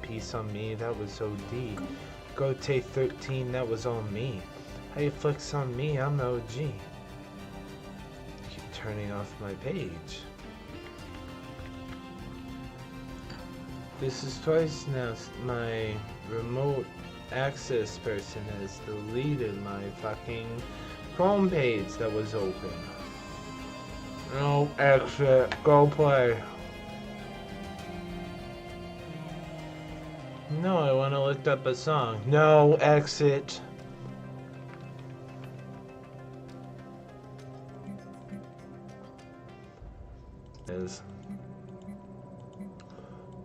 Piece on me, that was OD. Gote 13, that was on me. How you flex on me, I'm OG. Keep turning off my page. This is twice now my remote access person has deleted my fucking Chrome page that was open. No, exit, go play. No, I want to look up a song. No, exit.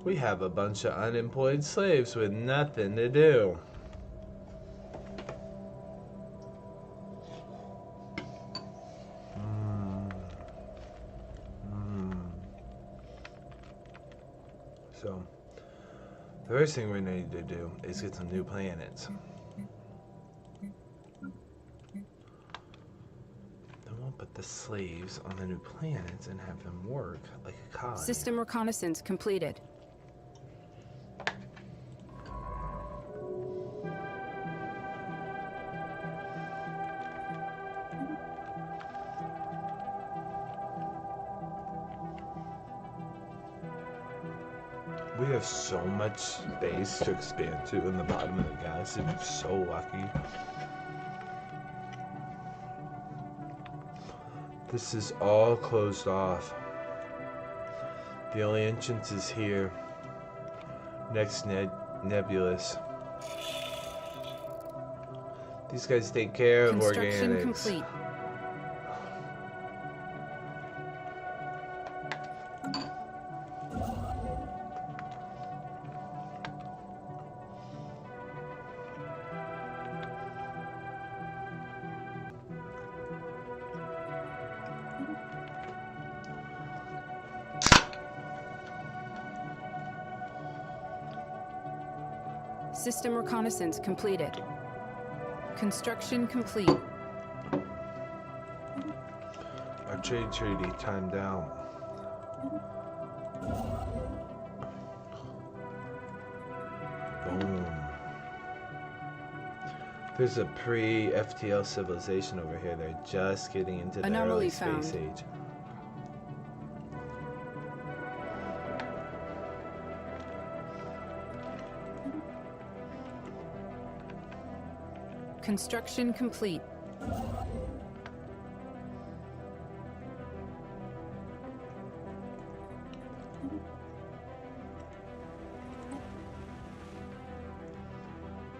We have a bunch of unemployed slaves with nothing to do. So, the first thing we need to do is get some new planets. Then we'll put the slaves on the new planets and have them work like a colony. System reconnaissance completed. We have so much space to expand to in the bottom of the galaxy. We're so lucky. This is all closed off. The only entrance is here. Next nebulous. These guys take care of Construction organics. complete. System reconnaissance completed. Construction complete. Our trade treaty timed out. Boom. There's a pre-FTL civilization over here. They're just getting into the early space age. Construction complete.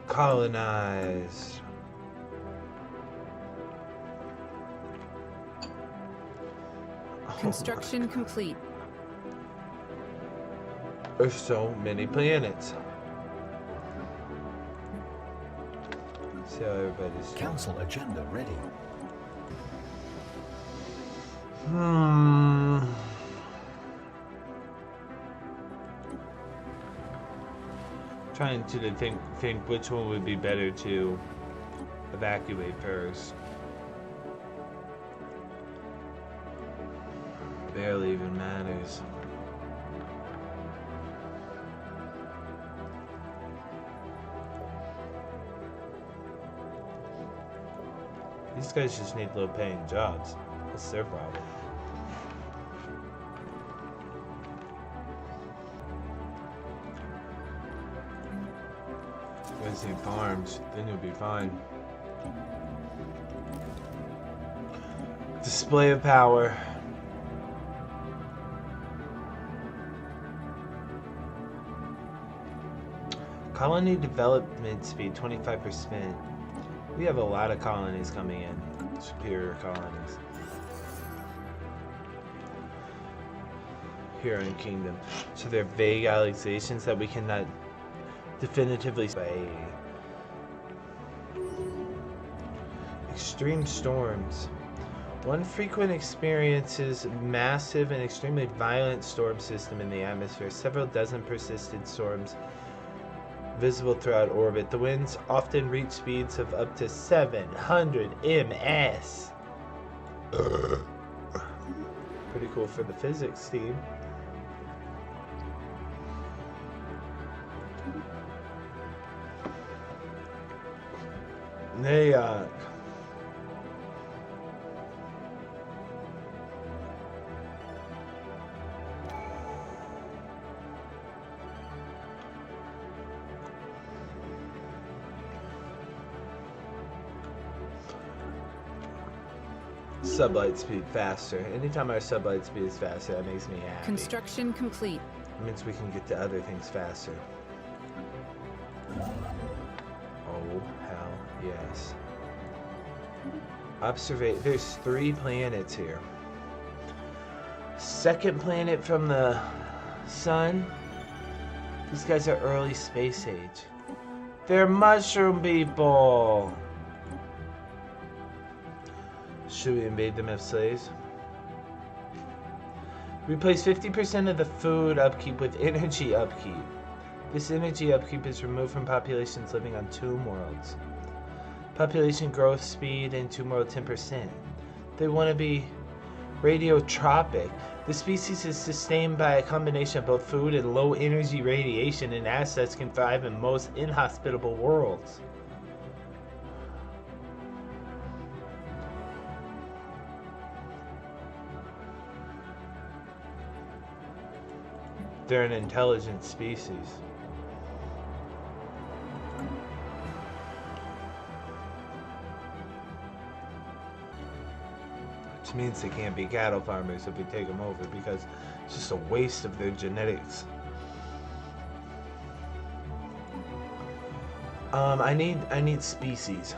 Colonized. Construction complete. There's so many planets. See how everybody's doing. Council agenda ready. Trying to think which one would be better to evacuate first. Barely even matters. These guys just need low paying jobs. What's their problem? You guys need farms, then you'll be fine. Display of power. Colony development speed 25%. We have a lot of colonies coming in. Superior colonies. Here in Kingdom. So they're vague allegations that we cannot definitively say. Extreme storms. One frequent experiences massive and extremely violent storm system in the atmosphere. Several dozen persistent storms visible throughout orbit. The winds often reach speeds of up to 700 ms. Pretty cool for the physics team. Nayak. Sublight speed faster. Anytime our sublight speed is faster, that makes me happy. Construction complete. It means we can get to other things faster. Oh, hell yes. There's 3 planets here. Second planet from the sun. These guys are early space age. They're mushroom people. Should we invade them as slaves? Replace 50% of the food upkeep with energy upkeep. This energy upkeep is removed from populations living on Tomb worlds. Population growth speed in Tomb world 10%. They want to be radiotropic. The species is sustained by a combination of both food and low energy radiation, and as such can thrive in most inhospitable worlds. They're an intelligent species. Which means they can't be cattle farmers if we take them over, because it's just a waste of their genetics. I need species.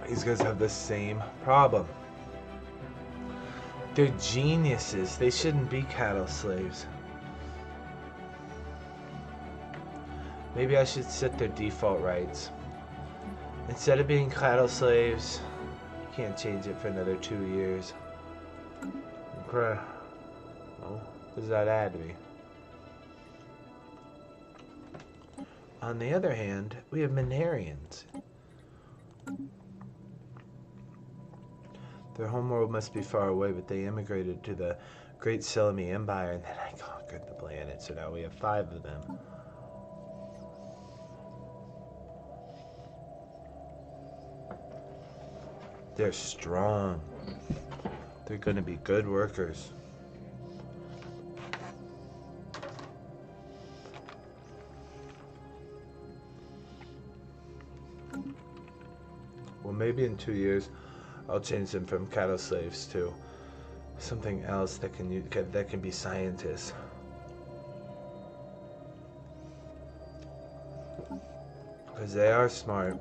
These guys have the same problem. They're geniuses. They shouldn't be cattle slaves. Maybe I should set their default rights. Instead of being cattle slaves, you can't change it for another 2 years. Okay. Well, what does that add to me? On the other hand, we have Minarians. Their homeworld must be far away, but they immigrated to the Great Selimi Empire, and then I conquered the planet, so now we have 5 of them. They're strong. They're going to be good workers. Well, maybe in 2 years, I'll change them from cattle slaves to something else that can be scientists. Because they are smart.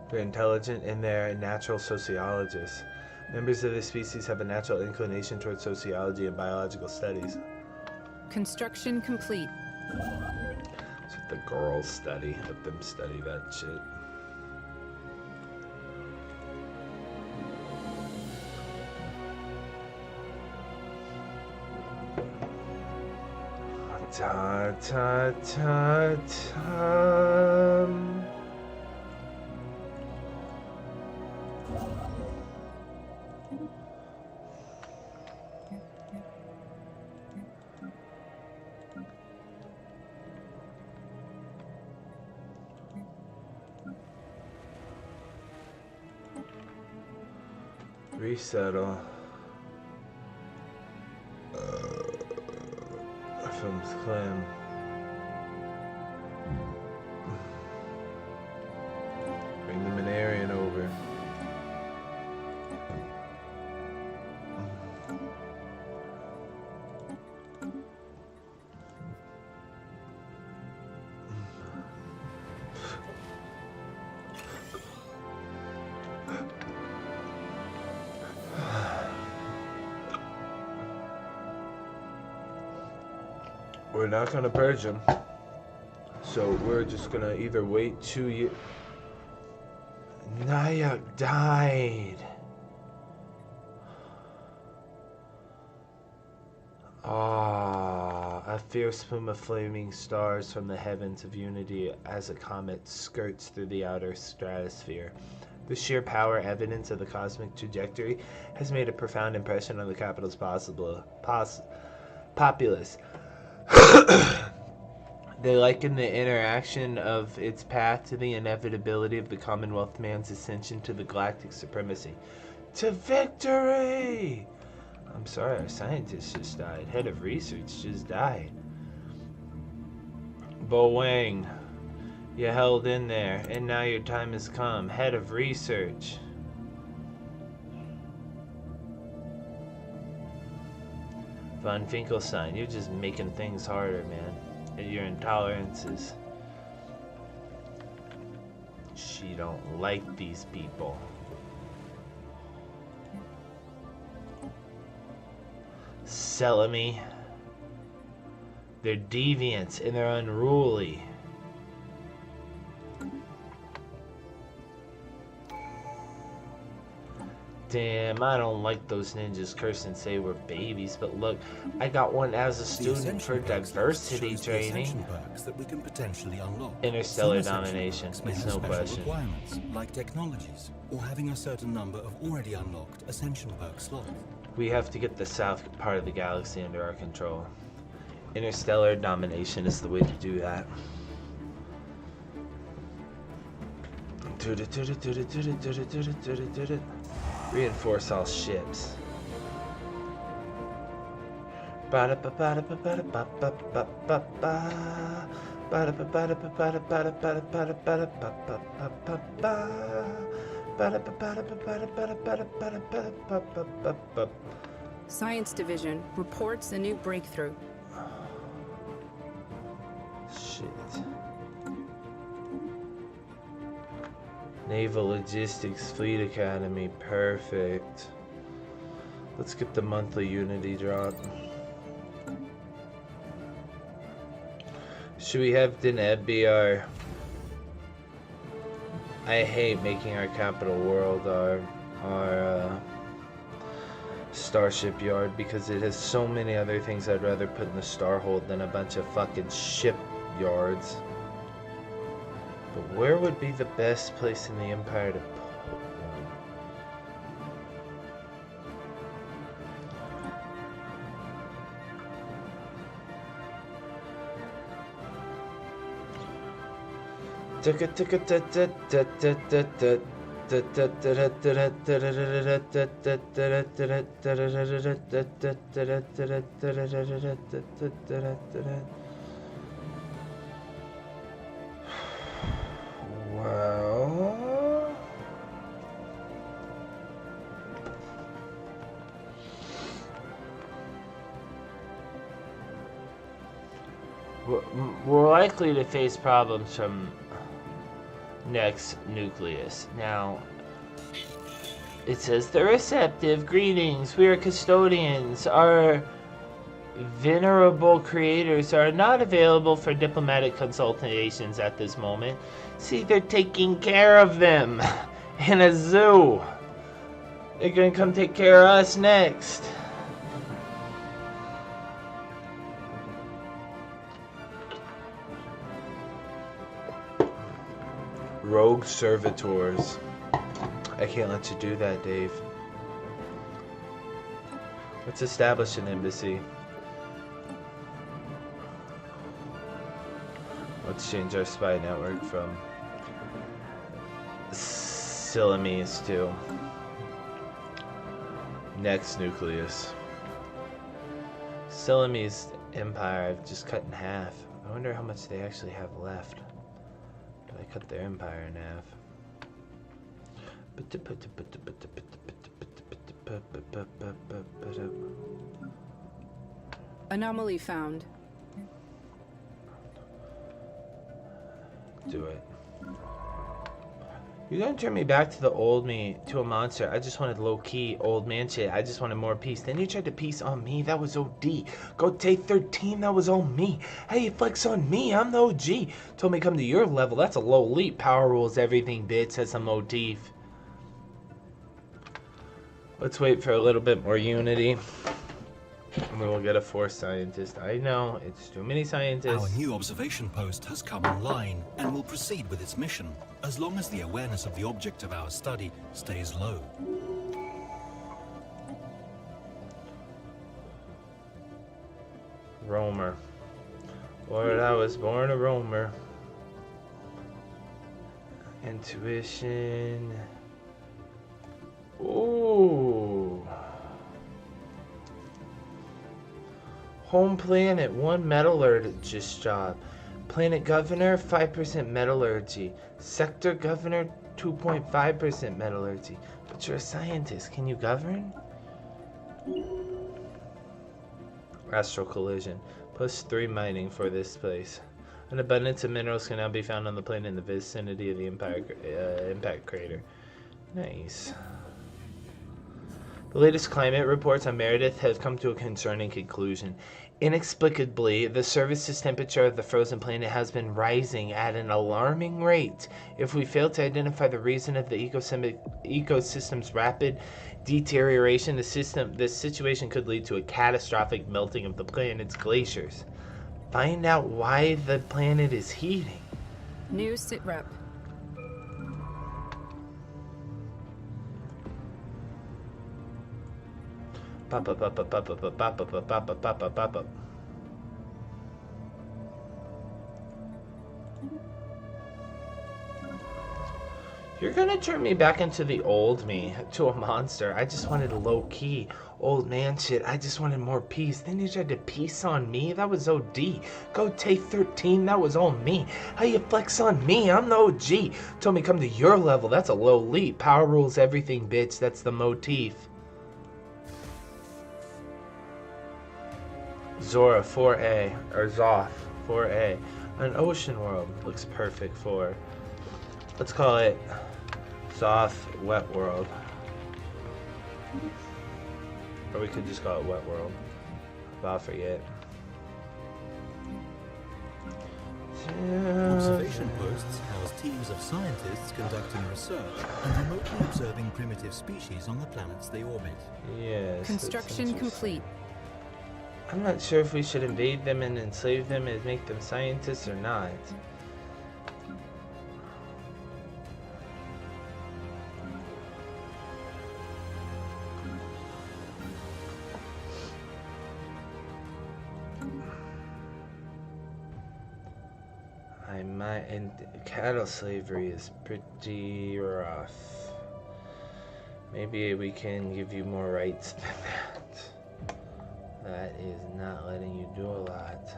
They're intelligent and they're natural sociologists. Members of this species have a natural inclination towards sociology and biological studies. Construction complete. That's what the girls study. Let them study that shit. Ta ta ta ta. Resettle. From Clem. Bring the Minarian over. We're not gonna purge him, so we're just gonna either wait 2 years. Nayak died. A fierce plume of flaming stars from the heavens of unity as a comet skirts through the outer stratosphere. The sheer power evidence of the cosmic trajectory has made a profound impression on the capital's populace. They liken the interaction of its path to the inevitability of the Commonwealth man's ascension to the galactic supremacy. To victory! I'm sorry, our scientist just died. Head of research just died. Bo Wang, you held in there, and now your time has come. Head of research. Von Finkelstein, you're just making things harder, man. And your intolerances. She don't like these people. Selamy. They're deviants and they're unruly. Damn, I don't like those ninjas curse and say we're babies, but look, I got one as a student for diversity training. That we can potentially unlock. Interstellar domination, it's no question. Requirements, like technologies, or having a certain number of already unlocked ascension perk slots. We have to get the south part of the galaxy under our control. Interstellar domination is the way to do that. Reinforce all ships. Science Division reports a new breakthrough. Shit. Naval Logistics Fleet Academy, perfect. Let's get the monthly Unity drop. Should we have Deneb be our... I hate making our capital world our starship yard because it has so many other things I'd rather put in the Starhold than a bunch of fucking shipyards. But where would be the best place in the Empire to put one? Well, we're likely to face problems from next nucleus. Now, it says the receptive greetings. We are custodians. Our venerable creators are not available for diplomatic consultations at this moment. See, they're taking care of them in a zoo. They're gonna come take care of us next. Rogue servitors. I can't let you do that, Dave. Let's establish an embassy. Let's change our spy network from Silames to next nucleus. Silames Empire I've just cut in half. I wonder how much they actually have left. Did I cut their empire in half? Anomaly found. Do it. You're gonna turn me back to the old me, to a monster. I just wanted low-key old man shit. I just wanted more peace. Then you tried to peace on me. That was OD. Go take 13. That was on me. Hey, you flex on me. I'm the OG. Told me come to your level. That's a low leap. Power rules everything, bitch. Has some motif. Let's wait for a little bit more unity. And we'll get a fourth scientist. I know, it's too many scientists. Our new observation post has come online and will proceed with its mission, as long as the awareness of the object of our study stays low. Romer. Lord, I was born a roamer. Intuition. Ooh. Home planet, 1 metallurgist job. Planet governor, 5% metallurgy. Sector governor, 2.5% metallurgy. But you're a scientist. Can you govern? Astral collision. +3 mining for this place. An abundance of minerals can now be found on the planet in the vicinity of the impact crater. Nice. The latest climate reports on Meredith have come to a concerning conclusion. Inexplicably, the surface temperature of the frozen planet has been rising at an alarming rate. If we fail to identify the reason of the ecosystem's rapid deterioration, this situation could lead to a catastrophic melting of the planet's glaciers. Find out why the planet is heating. New sitrep. Pop. You're gonna turn me back into the old me, to a monster. I just wanted low key, old man shit. I just wanted more peace. Then you tried to peace on me? That was OD. Go take 13, that was all me. How you flex on me? I'm the OG. Told me come to your level, that's a low leap. Power rules everything, bitch. That's the motif. Zora 4A, or Zoth 4A. An ocean world looks perfect for, let's call it Zoth Wet World. Or we could just call it Wet World. But I'll forget. Observation posts house teams of scientists conducting research and remotely observing primitive species on the planets they orbit. Yes. Construction complete. I'm not sure if we should invade them and enslave them and make them scientists or not. And cattle slavery is pretty rough. Maybe we can give you more rights than that. That is not letting you do a lot.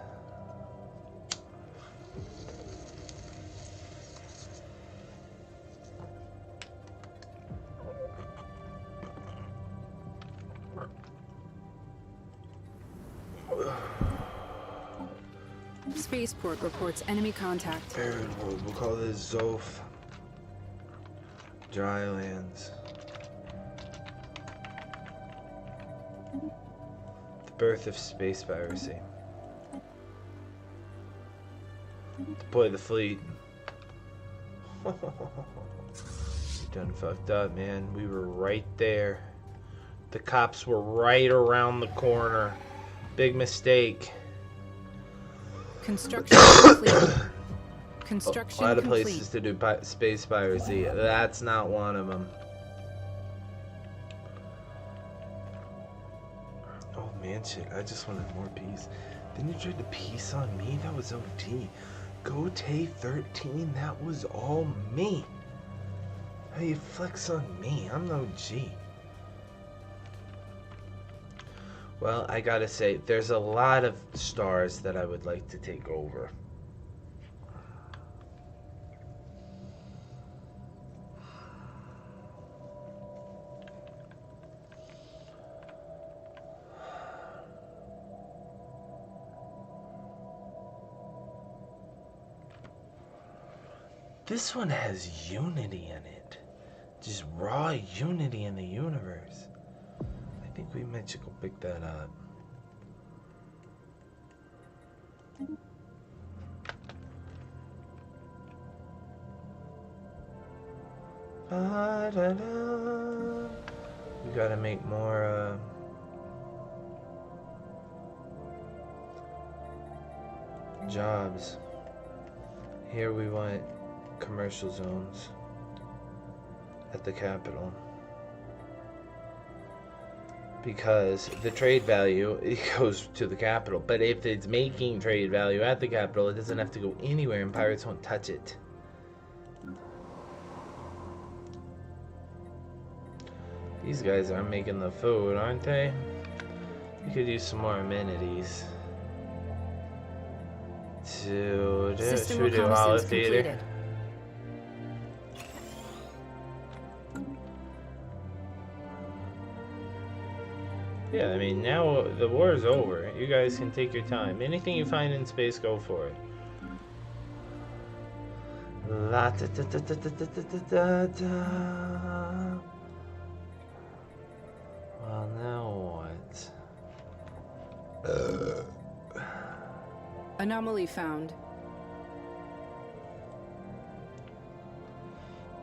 Spaceport reports enemy contact. Barren world. We'll call this Zoth. Drylands. The birth of space piracy. Deploy the fleet. You done fucked up, man. We were right there. The cops were right around the corner. Big mistake. Construction complete. Construction A lot of complete. places to do space piracy. That's not one of them. Oh man, shit. I just wanted more peace. Then you tried to peace on me? That was OD. Go take 13. That was all me. How you flex on me? I'm no G. Well, I gotta say, there's a lot of stars that I would like to take over. This one has unity in it. Just raw unity in the universe. I think we might just go pick that up. Ba-da-da. We gotta make more jobs. Here we want commercial zones at the capital. because the trade value, it goes to the capital. But if it's making trade value at the capital, it doesn't have to go anywhere, and pirates won't touch it. These guys are making the food, aren't they? We could use some more amenities. Should we do Hollow Theater? Yeah, I mean, now the war is over. You guys can take your time. Anything you find in space, go for it. La da da da da da da da da. Well, now what? Anomaly found.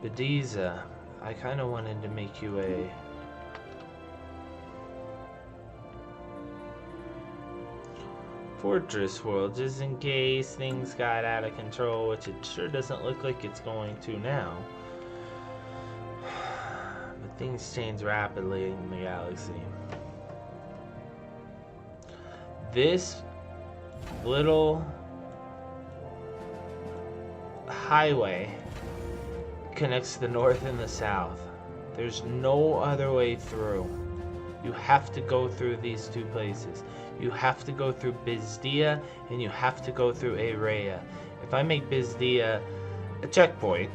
Bediza, I kind of wanted to make you a fortress world, just in case things got out of control, which it sure doesn't look like it's going to now. But things change rapidly in the galaxy. This little highway connects the north and the south. There's no other way through. You have to go through these two places. You have to go through Bizdia and you have to go through Area. If I make Bizdia a checkpoint,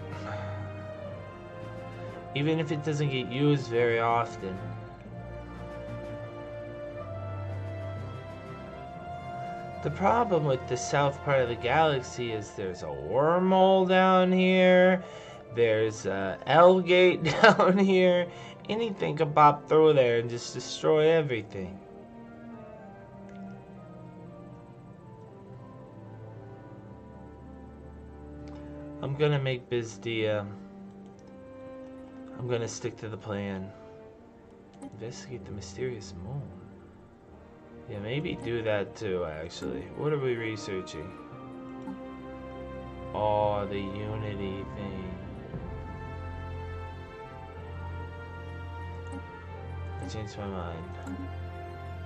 even if it doesn't get used very often, the problem with the south part of the galaxy is there's a wormhole down here, there's a L-gate down here. Anything could pop through there and just destroy everything. I'm gonna make Bizdia. I'm gonna stick to the plan. Investigate the mysterious moon. Yeah, maybe do that too, actually. What are we researching? Oh, the Unity thing. I changed my mind.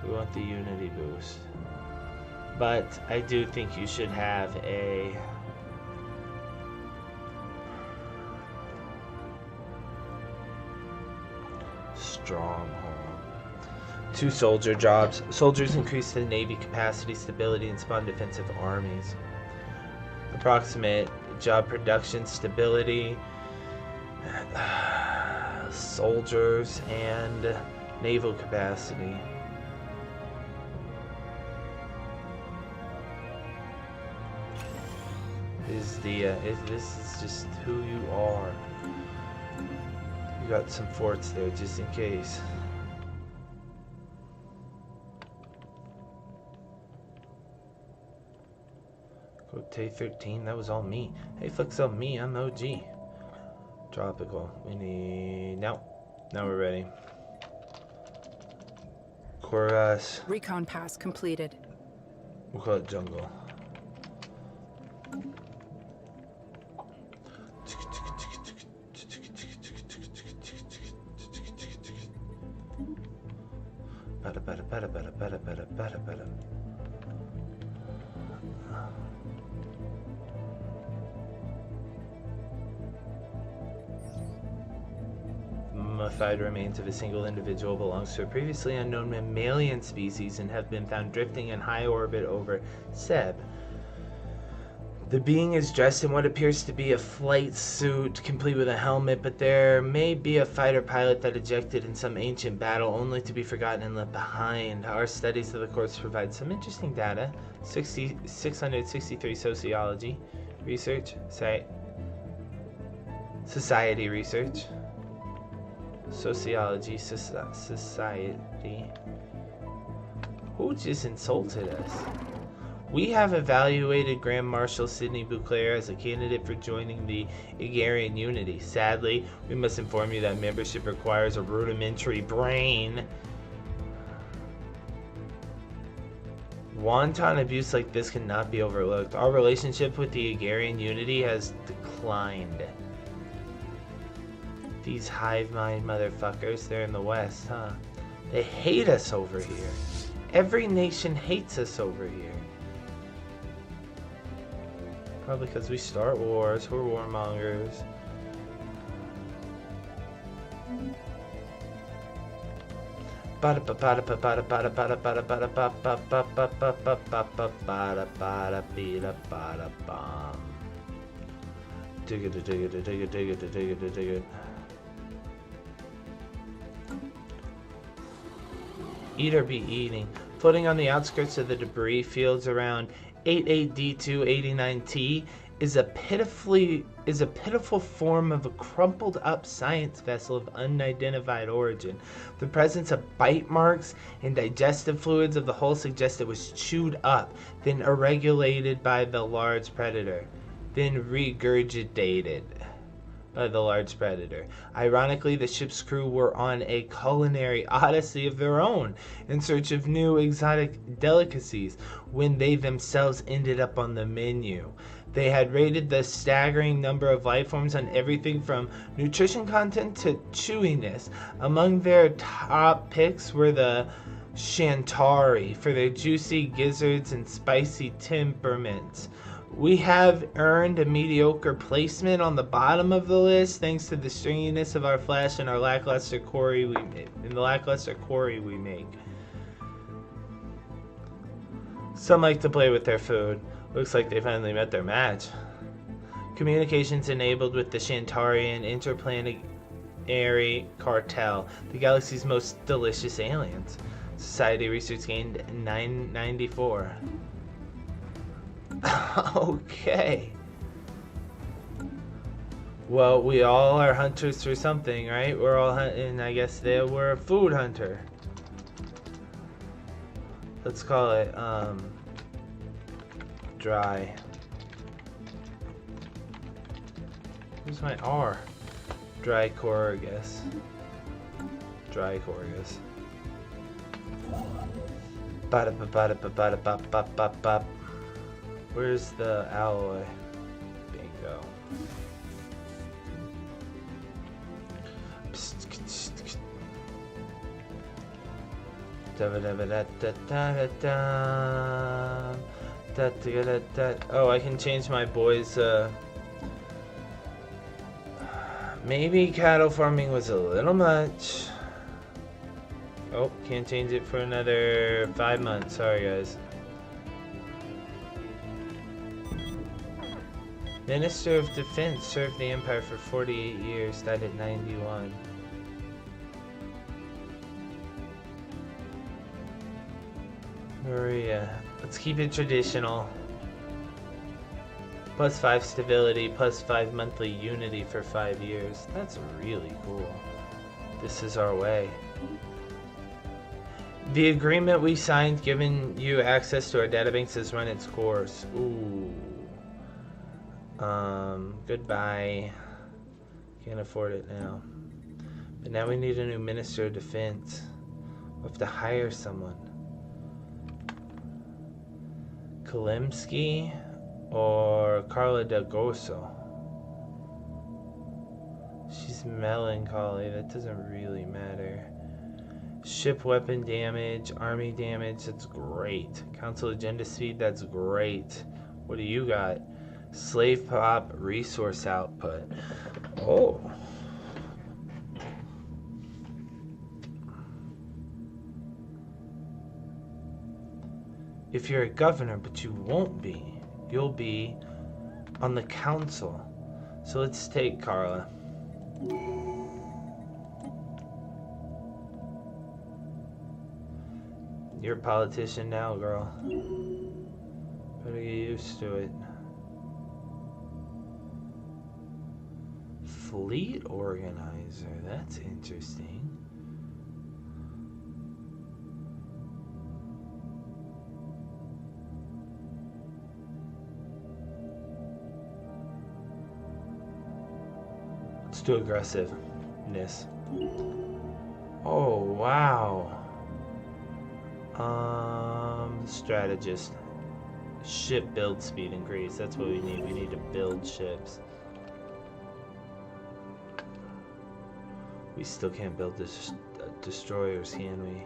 We want the Unity boost. But I do think you should have a stronghold. 2 soldier jobs. Soldiers increase the Navy capacity, stability, and spawn defensive armies. Approximate job production, stability, soldiers, and naval capacity. This is just who you are. You got some forts there just in case. Tay 13, that was all me. Hey, flex on me, I'm OG. Tropical. We need now we're ready. Chorus. Recon pass completed. We'll call it jungle. Mummified remains of a single individual belongs to a previously unknown mammalian species and have been found drifting in high orbit over Seb. The being is dressed in what appears to be a flight suit, complete with a helmet, but there may be a fighter pilot that ejected in some ancient battle, only to be forgotten and left behind. Our studies of the corpse provide some interesting data. 663 sociology research, society research, sociology, society. Who just insulted us? We have evaluated Grand Marshal Sidney Bouclair as a candidate for joining the Igarian Unity. Sadly, we must inform you that membership requires a rudimentary brain. Wanton abuse like this cannot be overlooked. Our relationship with the Igarian Unity has declined. These hive mind motherfuckers, they're in the west, huh? They hate us over here. Every nation hates us over here. Probably because we start wars. We're warmongers. Dig it, dig it, dig it, dig it, dig it, dig it. Eat or be eating. Floating on the outskirts of the debris fields around 88D289T is a pitiful form of a crumpled up science vessel of unidentified origin. The presence of bite marks and digestive fluids of the hull suggests it was chewed up, then irregulated by the large predator, then regurgitated by the large predator. Ironically, the ship's crew were on a culinary odyssey of their own in search of new exotic delicacies when they themselves ended up on the menu. They had rated the staggering number of life forms on everything from nutrition content to chewiness. Among their top picks were the Shantari for their juicy gizzards and spicy temperaments. We have earned a mediocre placement on the bottom of the list thanks to the stringiness of our flesh and our lackluster quarry we make. Some like to play with their food. Looks like they finally met their match. Communications enabled with the Shantarian interplanetary cartel, the galaxy's most delicious aliens. Society research gained 994. Okay. Well, we all are hunters for something, right? We're all hunting. I guess they were a food hunter. Let's call it, dry. Where's my R? Dry Corgus. Dry Corgus. Ba-da-ba-ba-da-ba-ba-ba-ba-ba-ba. Where's the alloy? Bingo. Oh, I can change my boys. Maybe cattle farming was a little much. Oh, can't change it for another 5 months. Sorry, guys. Minister of Defense served the Empire for 48 years, died at 91. Maria. Let's keep it traditional. +5 stability, +5 monthly unity for 5 years. That's really cool. This is our way. The agreement we signed giving you access to our databanks has run its course. Ooh. Goodbye. Can't afford it now. But now we need a new Minister of Defense. We'll have to hire someone. Kalimsky or Carla Del Goso? She's melancholy. That doesn't really matter. Ship weapon damage, army damage, that's great. Council agenda speed, that's great. What do you got? Slave pop resource output. Oh. If you're a governor, but you won't be. You'll be on the council. So let's take Carla. You're a politician now, girl. Better get used to it. Fleet organizer, that's interesting. Let's do aggressiveness. Oh, wow. Strategist. Ship build speed increase. That's what we need. We need to build ships. We still can't build this destroyers, can we?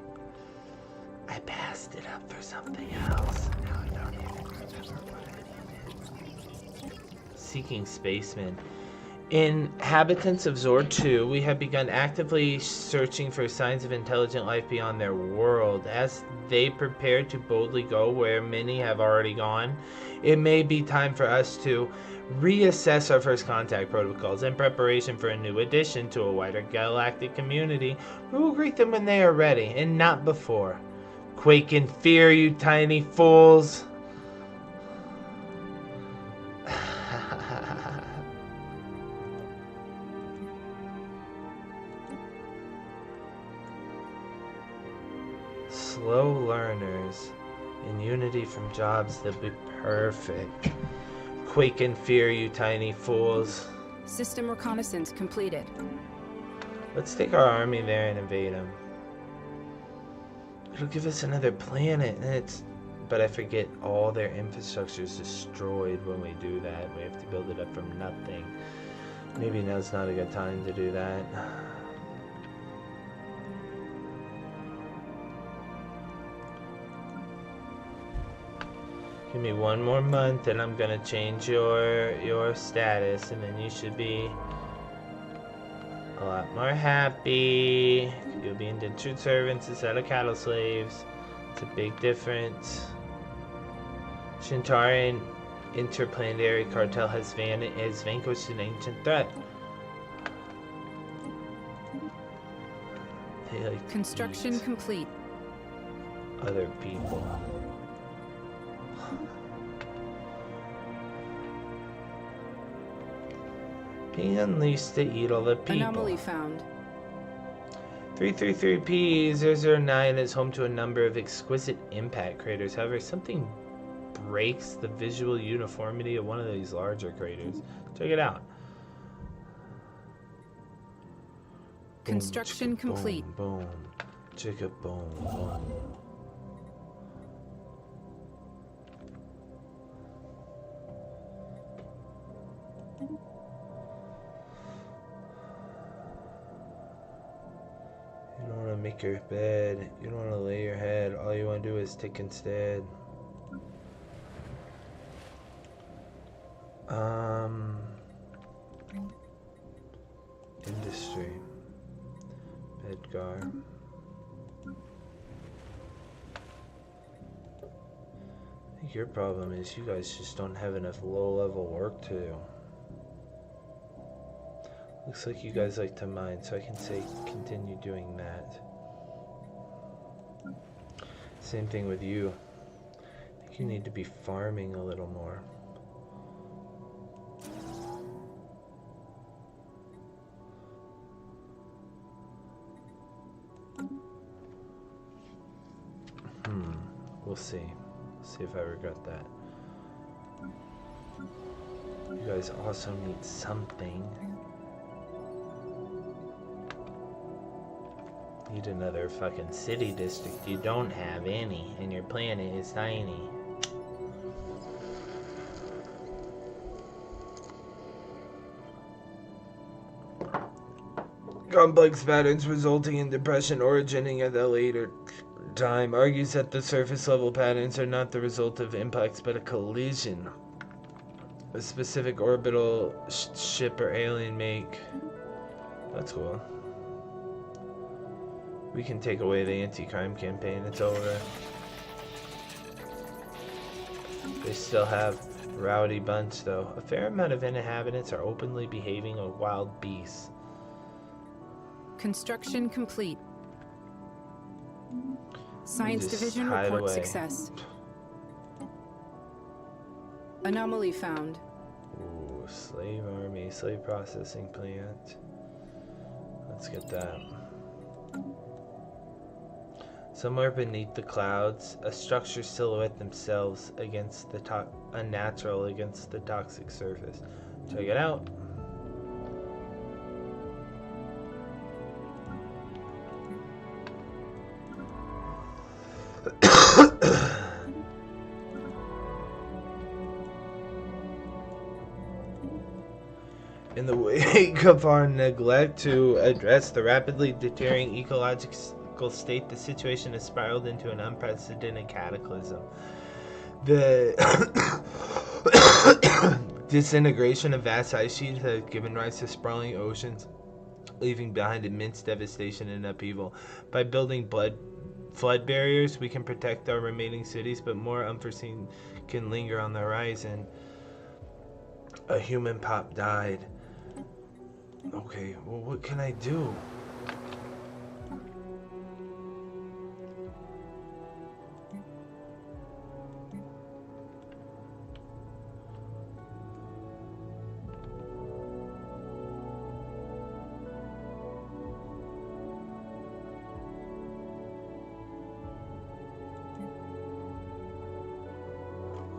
I passed it up for something else. Now I don't even remember what I needed. Seeking spacemen. Inhabitants of Zor 2, we have begun actively searching for signs of intelligent life beyond their world. As they prepare to boldly go where many have already gone, it may be time for us to reassess our first contact protocols in preparation for a new addition to a wider galactic community. We will greet them when they are ready, and not before. Quake in fear, you tiny fools! Slow learners in Unity from jobs, they'll be perfect. Quake in fear, you tiny fools. System reconnaissance completed. Let's take our army there and invade them. It'll give us another planet, and but I forget all their infrastructure is destroyed when we do that. We have to build it up from nothing. Maybe now's not a good time to do that. Give me one more month and I'm gonna change your status, and then you should be a lot more happy. You'll be indentured servants instead of cattle slaves. It's a big difference. Shintarian interplanetary cartel has vanquished an ancient threat. They like Construction complete. other people. Being unleashed to eat all the people. Anomaly found. 333P009 is home to a number of exquisite impact craters. However, something breaks the visual uniformity of one of these larger craters. Check it out. Construction complete. Boom, boom. Chicka boom, boom. You don't want to make your bed. You don't want to lay your head. All you want to do is tick instead. Industry. Bedgar. I think your problem is you guys just don't have enough low-level work to do. Looks like you guys like to mine, so I can say continue doing that. Same thing with you. I think you need to be farming a little more. We'll see. See if I regret that. You guys also need something. Need another fucking city district. You don't have any, and your planet is tiny. Complex patterns resulting in depression originating at a later time argues that the surface level patterns are not the result of impacts but a collision. A specific orbital ship or alien make. That's cool. We can take away the anti-crime campaign. It's over. They still have rowdy bunch though. A fair amount of inhabitants are openly behaving like wild beasts. Construction complete. Science Just Division hide report away. success. Anomaly found. Ooh, slave army, slave processing plant. Let's get that. Somewhere beneath the clouds, a structure silhouette themselves against the unnatural against the toxic surface. Check it out. In the wake of our neglect to address the rapidly deteriorating ecological state, the situation has spiraled into an unprecedented cataclysm. The disintegration of vast ice sheets has given rise to sprawling oceans, leaving behind immense devastation and upheaval. By building flood barriers, we can protect our remaining cities, but more unforeseen can linger on the horizon. A human pop died. Okay, well, what can I do?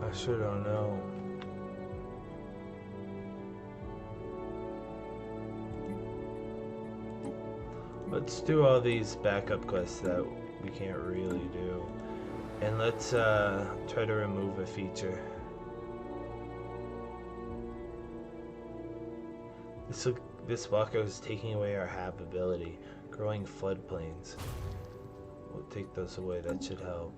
I sure don't know. Let's do all these backup quests that we can't really do. And let's try to remove a feature. This blocker is taking away our habitability. Growing floodplains. We'll take those away, that should help.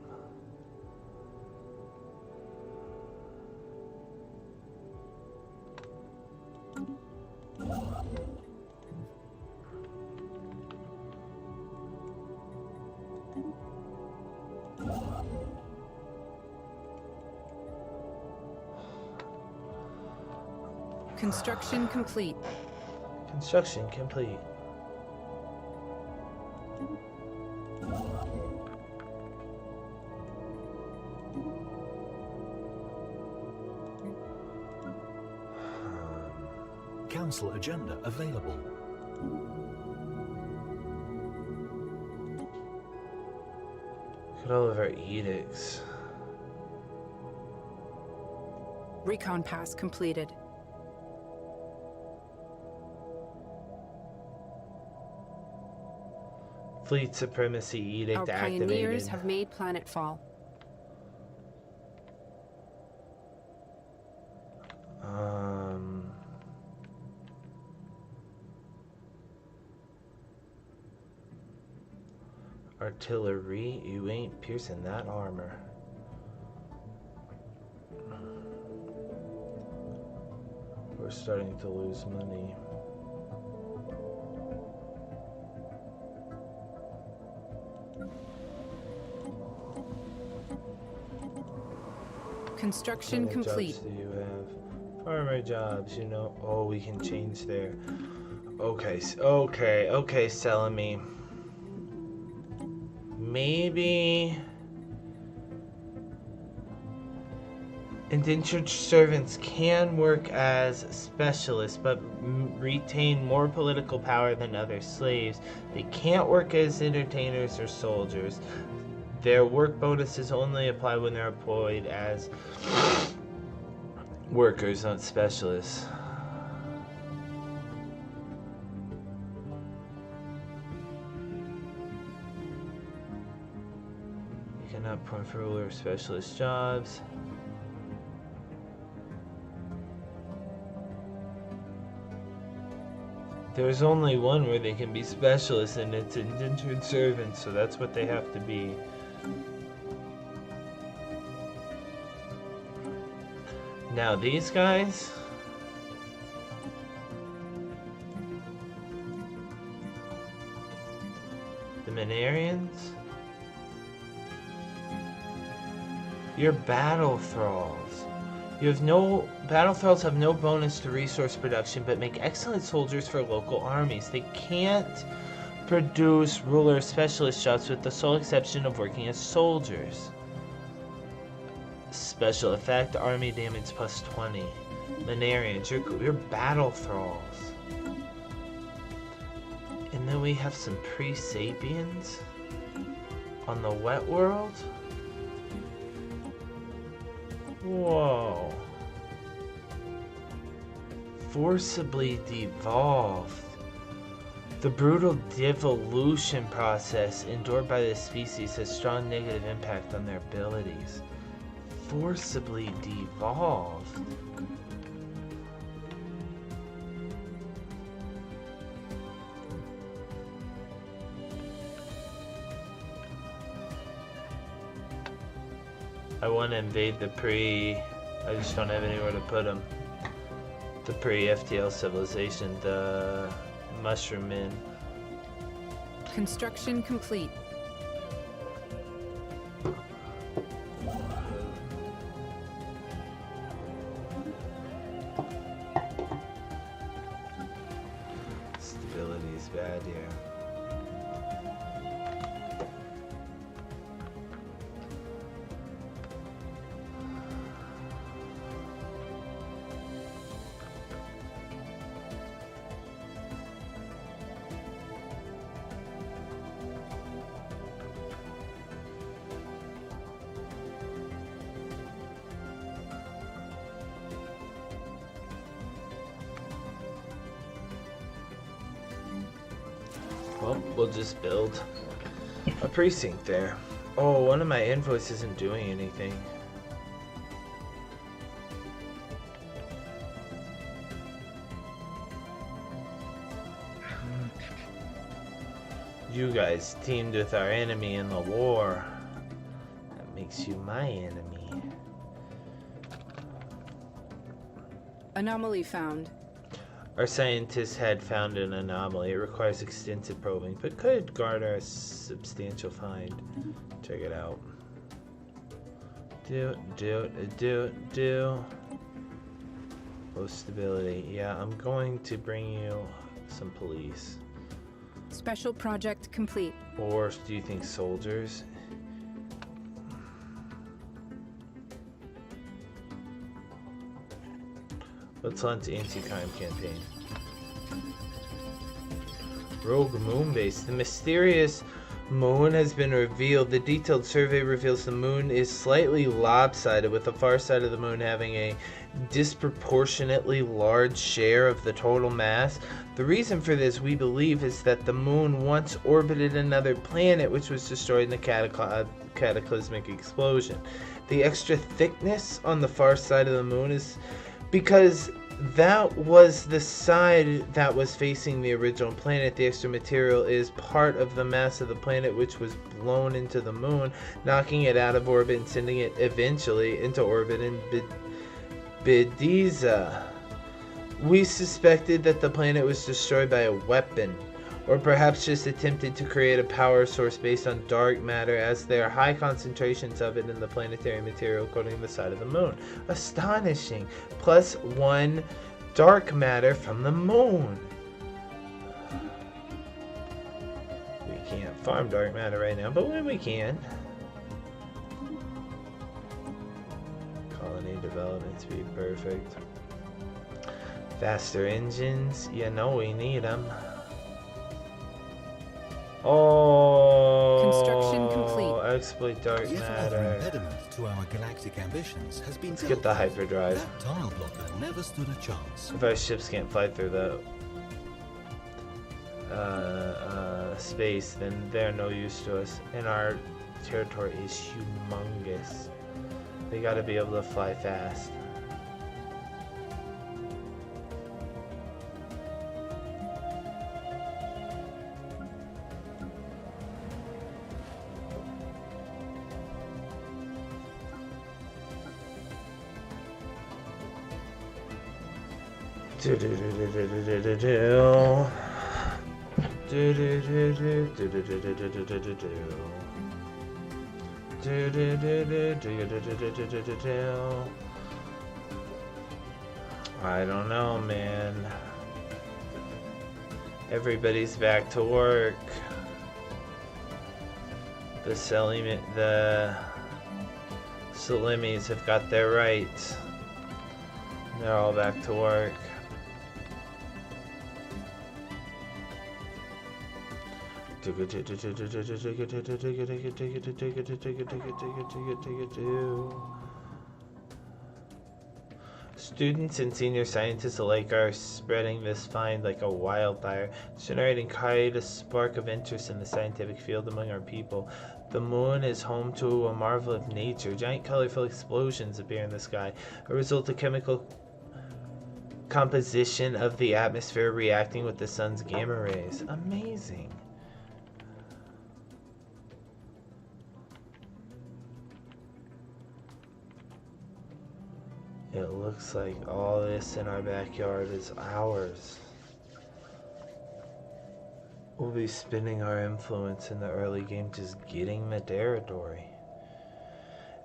Construction complete. Construction complete. Council agenda available. Look at all of our edicts. Recon pass completed. Fleet supremacy edict Our activated. pioneers have made planetfall. Artillery, you ain't piercing that armor. We're starting to lose money. Construction What kind of complete. jobs do you have? Farmer jobs, you know. Oh, we can change there. Okay, okay, selling me. Maybe indentured servants can work as specialists, but retain more political power than other slaves. They can't work as entertainers or soldiers. Their work bonuses only apply when they're employed as workers, not specialists. You cannot point for ruler or specialist jobs. There's only one where they can be specialists, and it's indentured servants, so that's what they have to be. Now these guys, the Minarians, you're battle thralls. Battle thralls have no bonus to resource production, but make excellent soldiers for local armies. They can't produce ruler specialist jobs with the sole exception of working as soldiers. Special effect, army damage plus 20. Minarians, you're battle thralls. And then we have some pre-sapiens on the wet world. Whoa. Forcibly devolved. The brutal devolution process endured by this species has strong negative impact on their abilities. Forcibly devolved. I want to invade the pre... I just don't have anywhere to put them. The pre-FTL civilization, the Mushroom Men. Construction complete. Stability is bad here. Well, we'll just build a precinct there. Oh, one of my invoices isn't doing anything. You guys teamed with our enemy in the war. That makes you my enemy. Anomaly found. Our scientists had found an anomaly. It requires extensive probing, but could garner a substantial find. Check it out. Do. Low stability. Yeah, I'm going to bring you some police. Special project complete. Or do you think soldiers? Let's launch anti-crime campaign. Rogue moon base. The mysterious moon has been revealed. The detailed survey reveals the moon is slightly lopsided, with the far side of the moon having a disproportionately large share of the total mass. The reason for this, we believe, is that the moon once orbited another planet which was destroyed in the cataclysmic explosion. The extra thickness on the far side of the moon is because that was the side that was facing the original planet. The extra material is part of the mass of the planet which was blown into the moon, knocking it out of orbit and sending it eventually into orbit in Bediza. We suspected that the planet was destroyed by a weapon, or perhaps just attempted to create a power source based on dark matter, as there are high concentrations of it in the planetary material coating the side of the moon. Astonishing. +1 dark matter from the moon. We can't farm dark matter right now, but when we can. Colony development speed, perfect. Faster engines, you know we need them. Oh, Construction complete. Exploit dark If another matter. impediment to our galactic ambitions has been Let's get the hyperdrive. that tile blocker never stood a chance. If our ships can't fly through the space, then they're no use to us. And our territory is humongous. They gotta be able to fly fast. I don't know, man. Everybody's back to work. The Salimis have got their rights. They're all back to work. Students and senior scientists alike are spreading this find like a wildfire, generating quite a spark of interest in the scientific field among our people. The moon is home to a marvel of nature. Giant colorful explosions appear in the sky, a result of chemical composition of the atmosphere reacting with the sun's gamma rays. Amazing. It looks like all this in our backyard is ours. We'll be spending our influence in the early game just getting the territory.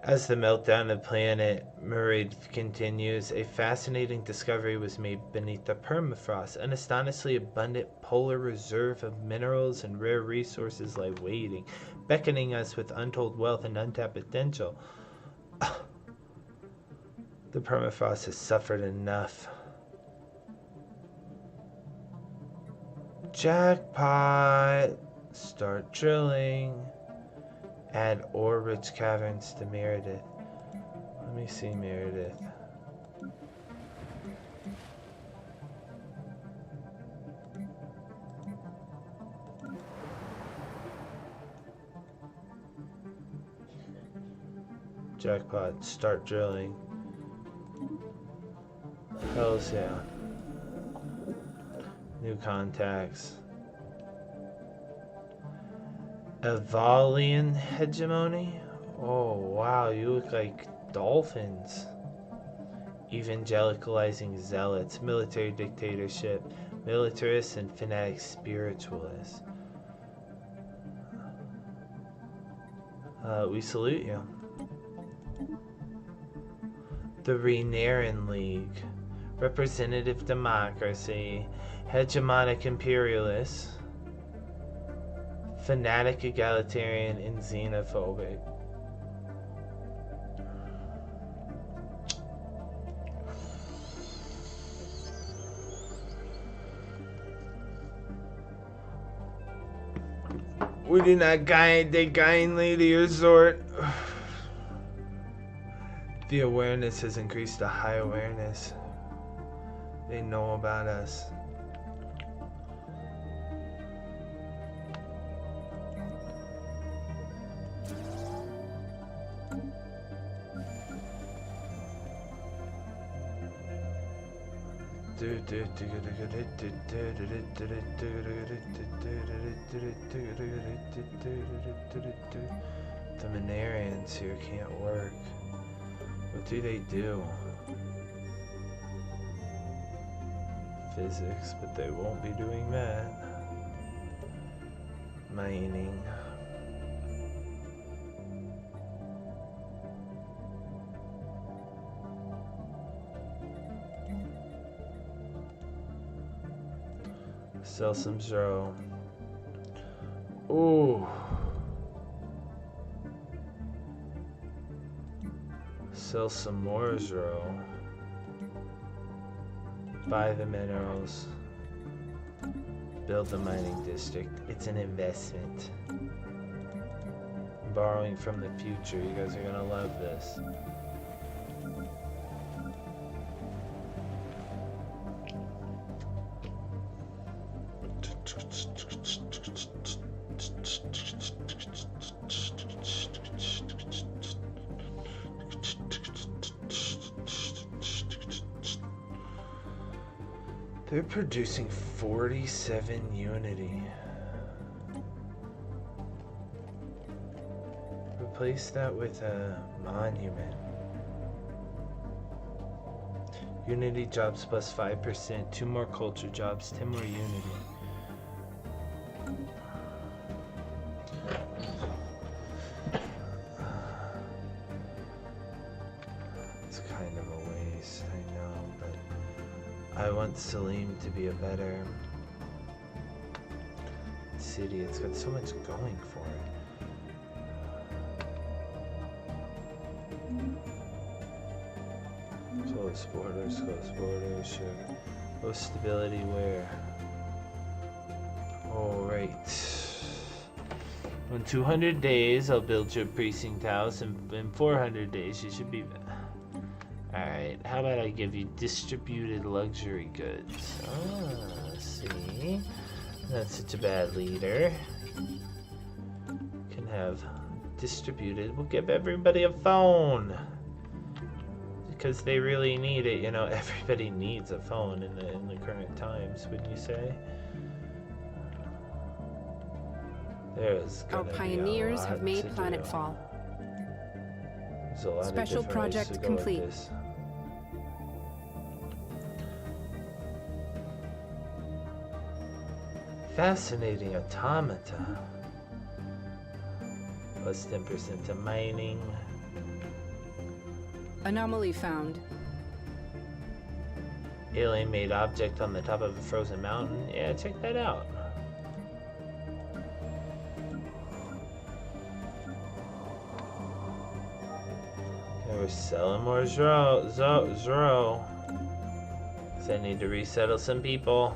As the meltdown of planet Murid continues, a fascinating discovery was made beneath the permafrost. An astonishingly abundant polar reserve of minerals and rare resources lie waiting, beckoning us with untold wealth and untapped potential. The permafrost has suffered enough. Jackpot! Start drilling. Add ore-rich caverns to Meredith. Let me see Meredith. Jackpot, start drilling. Hells yeah. New contacts. Evalian hegemony? Oh wow, you look like dolphins. Evangelicalizing zealots, military dictatorship, militarists and fanatic spiritualists. We salute you. The Renarin League. Representative democracy. Hegemonic imperialists. Fanatic, egalitarian, and xenophobic. We do not take kindly to your sort. The awareness has increased to high awareness. They know about us. The Minarians here can't work. What do they do? Physics, but they won't be doing that. Mining. Sell some zero. Ooh. Sell some more zero. Buy the minerals. Build the mining district. It's an investment. Borrowing from the future. You guys are gonna love this. They're producing 47 Unity. Replace that with a monument. Unity jobs plus 5%, 2 more culture jobs, 10 more Unity. It's kind of a waste, I know, but I want Salim to be a better city. It's got so much going for it. Close borders, sure. Low stability where? Alright. In 200 days, I'll build your precinct house, and in 400 days, you should be... Alright, how about I give you distributed luxury goods? Ah, see? Not such a bad leader. Can have distributed. We'll give everybody a phone. Because they really need it, you know, everybody needs a phone in the current times, wouldn't you say? There's Our gonna pioneers be a lot have made to planetfall. do. There's a lot Special of different ways project to go with complete. this. Fascinating automata. Plus 10% to mining. Anomaly found. Alien-made object on the top of a frozen mountain. Yeah, check that out. Okay, we're selling more Zero. So I need to resettle some people.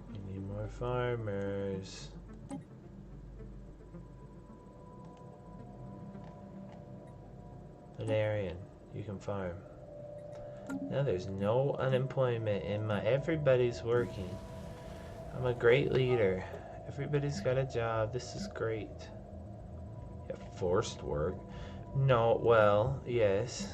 We need more farmers. Valerian, you can farm. Now there's no unemployment in my... Everybody's working. I'm a great leader. Everybody's got a job. This is great. Yeah, forced work. No, well, yes.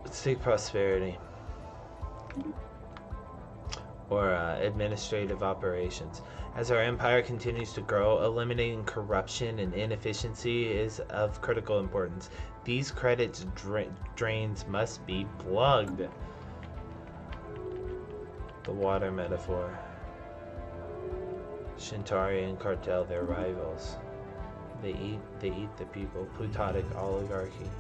Let's take prosperity. Or administrative operations. As our empire continues to grow, eliminating corruption and inefficiency is of critical importance. These credits drains must be plugged. The water metaphor. Shintarian cartel, their rivals. They eat the people. Plutonic oligarchy.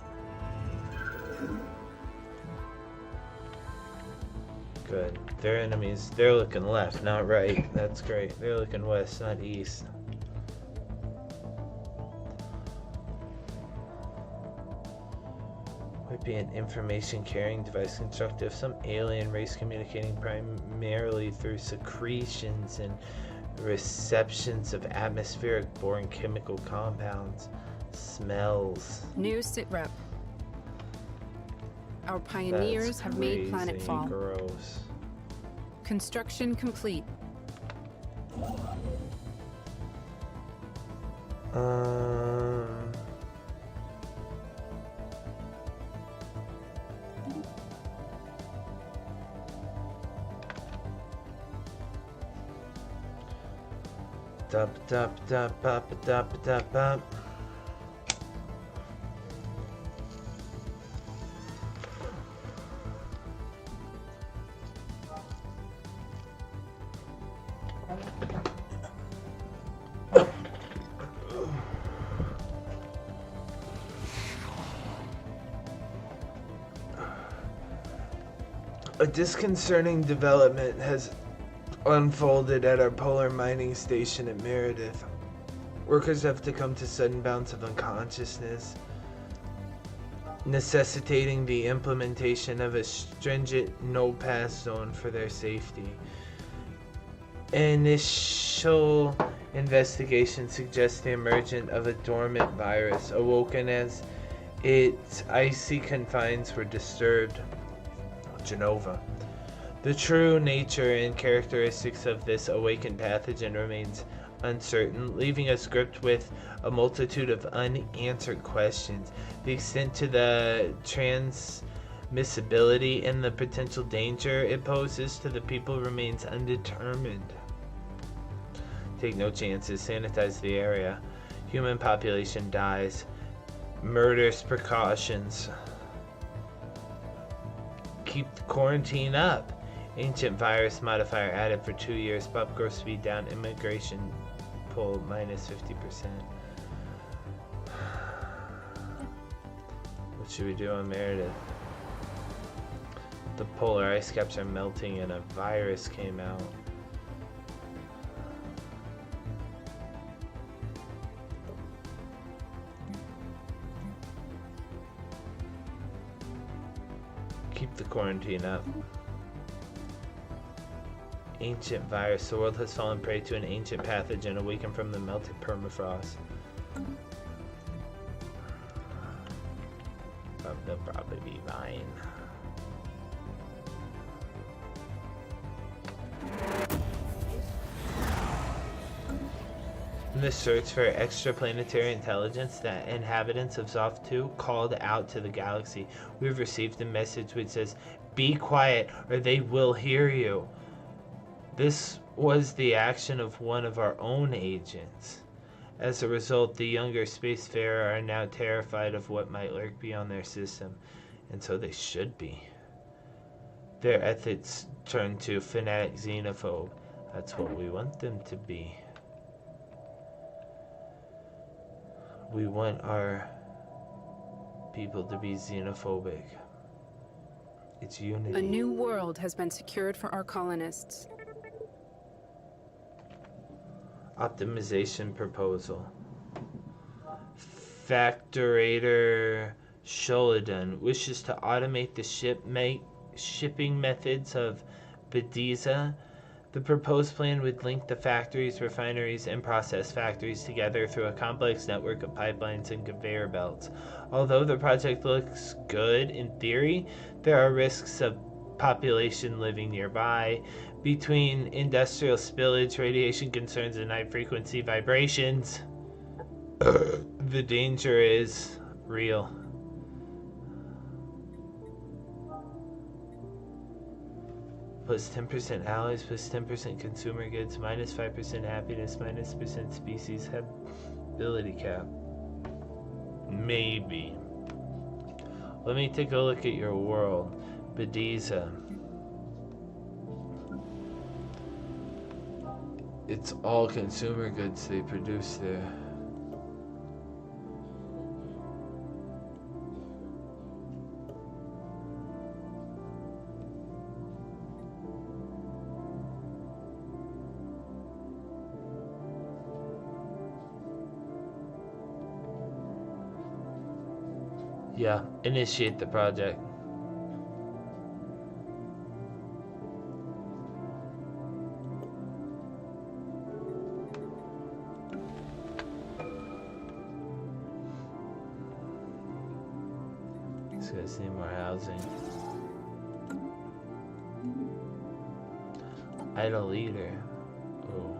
Good. Their enemies, they're looking left, not right. That's great. They're looking west, not east. Might be an information carrying device constructed of some alien race communicating primarily through secretions and receptions of atmospheric borne chemical compounds. Smells. New sitrep. Our pioneers have made planetfall. Gross. Construction complete. Dup. A disconcerting development has unfolded at our polar mining station at Meredith. Workers have succumbed to sudden bouts of unconsciousness, necessitating the implementation of a stringent no-pass zone for their safety. Initial investigation suggests the emergence of a dormant virus, awoken as its icy confines were disturbed. Genova. The true nature and characteristics of this awakened pathogen remains uncertain, leaving us gripped with a multitude of unanswered questions. The extent to the transmissibility and the potential danger it poses to the people remains undetermined. Take no chances. Sanitize the area. Human population dies. Murderous precautions. Keep the quarantine up. Ancient virus modifier added for 2 years. Pop growth speed down. Immigration pull minus 50%. What should we do on Meredith? The polar ice caps are melting and a virus came out. Keep the quarantine up. Ancient virus. The world has fallen prey to an ancient pathogen awakened from the melted permafrost. They'll probably be fine. In the search for extraplanetary intelligence, the inhabitants of Zoth 2 called out to the galaxy. We've received a message which says, "Be quiet or they will hear you." This was the action of one of our own agents. As a result, the younger spacefarer are now terrified of what might lurk beyond their system, and so they should be. Their ethics turn to fanatic xenophobe. That's what we want them to be. We want our people to be xenophobic. It's unity. A new world has been secured for our colonists. Optimization proposal. Factorator Sholadan wishes to automate the shipping methods of Bediza. The proposed plan would link the factories, refineries, and process factories together through a complex network of pipelines and conveyor belts. Although the project looks good in theory, there are risks of population living nearby. Between industrial spillage, radiation concerns, and high-frequency vibrations, the danger is real. Plus 10% allies, plus 10% consumer goods, minus 5% happiness, minus % species habitability cap. Maybe. Let me take a look at your world. Bediza. It's all consumer goods they produce there. Yeah, initiate the project. These guys need more housing. Idle leader. Oh.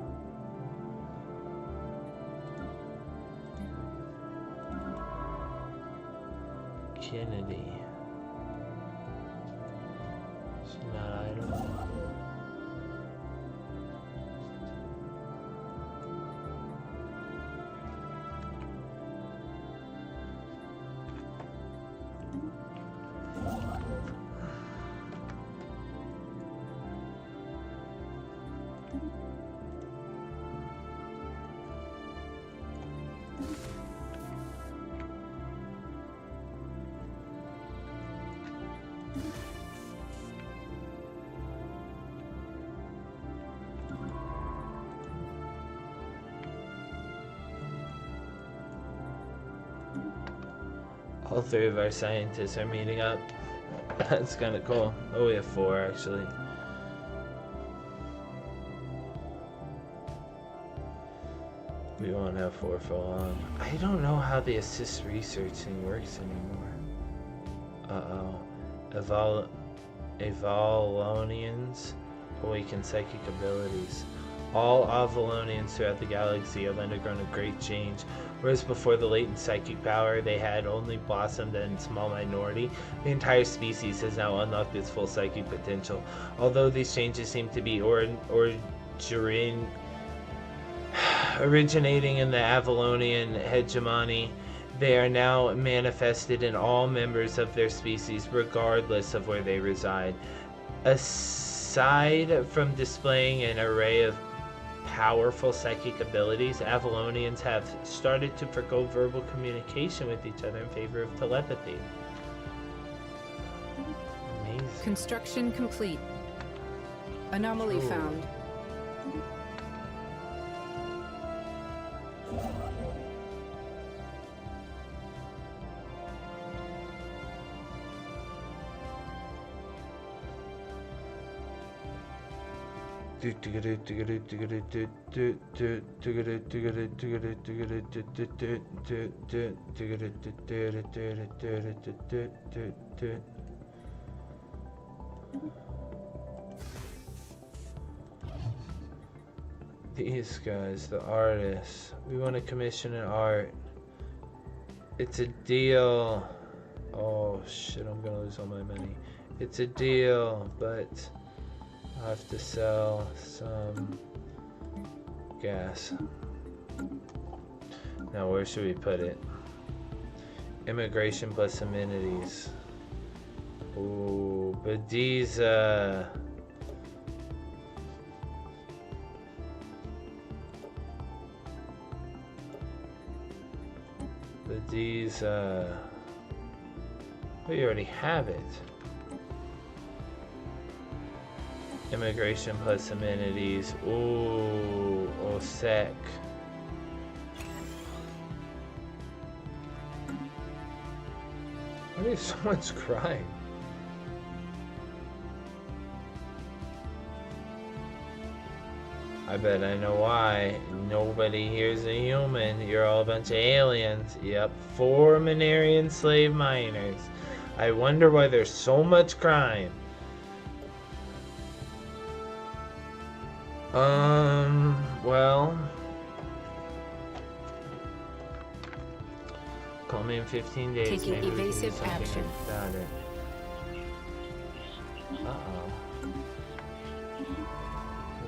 Kennedy. She's not idle. All three of our scientists are meeting up. That's kind of cool. Oh, we have 4 actually. We won't have 4 for long. I don't know how the assist research thing works anymore. Uh-oh. Avalonians awaken psychic abilities. All Avalonians throughout the galaxy have undergone a great change. Whereas before the latent psychic power they had only blossomed in a small minority, the entire species has now unlocked its full psychic potential. Although these changes seem to be originating in the Avalonian hegemony, they are now manifested in all members of their species, regardless of where they reside. Aside from displaying an array of powerful psychic abilities, Avalonians have started to forgo verbal communication with each other in favor of telepathy. Amazing. Construction complete. Anomaly found. These guys, the artists. We want to commission an art. It's a deal. Oh shit, I'm gonna lose all my money. It's a deal, but I have to sell some gas. Now where should we put it? Immigration plus amenities. Ooh, Bediza. Bediza. We already have it. Immigration plus amenities. Ooh, OSEC. Why is so much crime? I bet I know why. Nobody here's a human. You're all a bunch of aliens. Yep, 4 Manarian slave miners. I wonder why there's so much crime. Well. Call me in 15 days. Taking Maybe we can do evasive something action. about it. Uh-oh.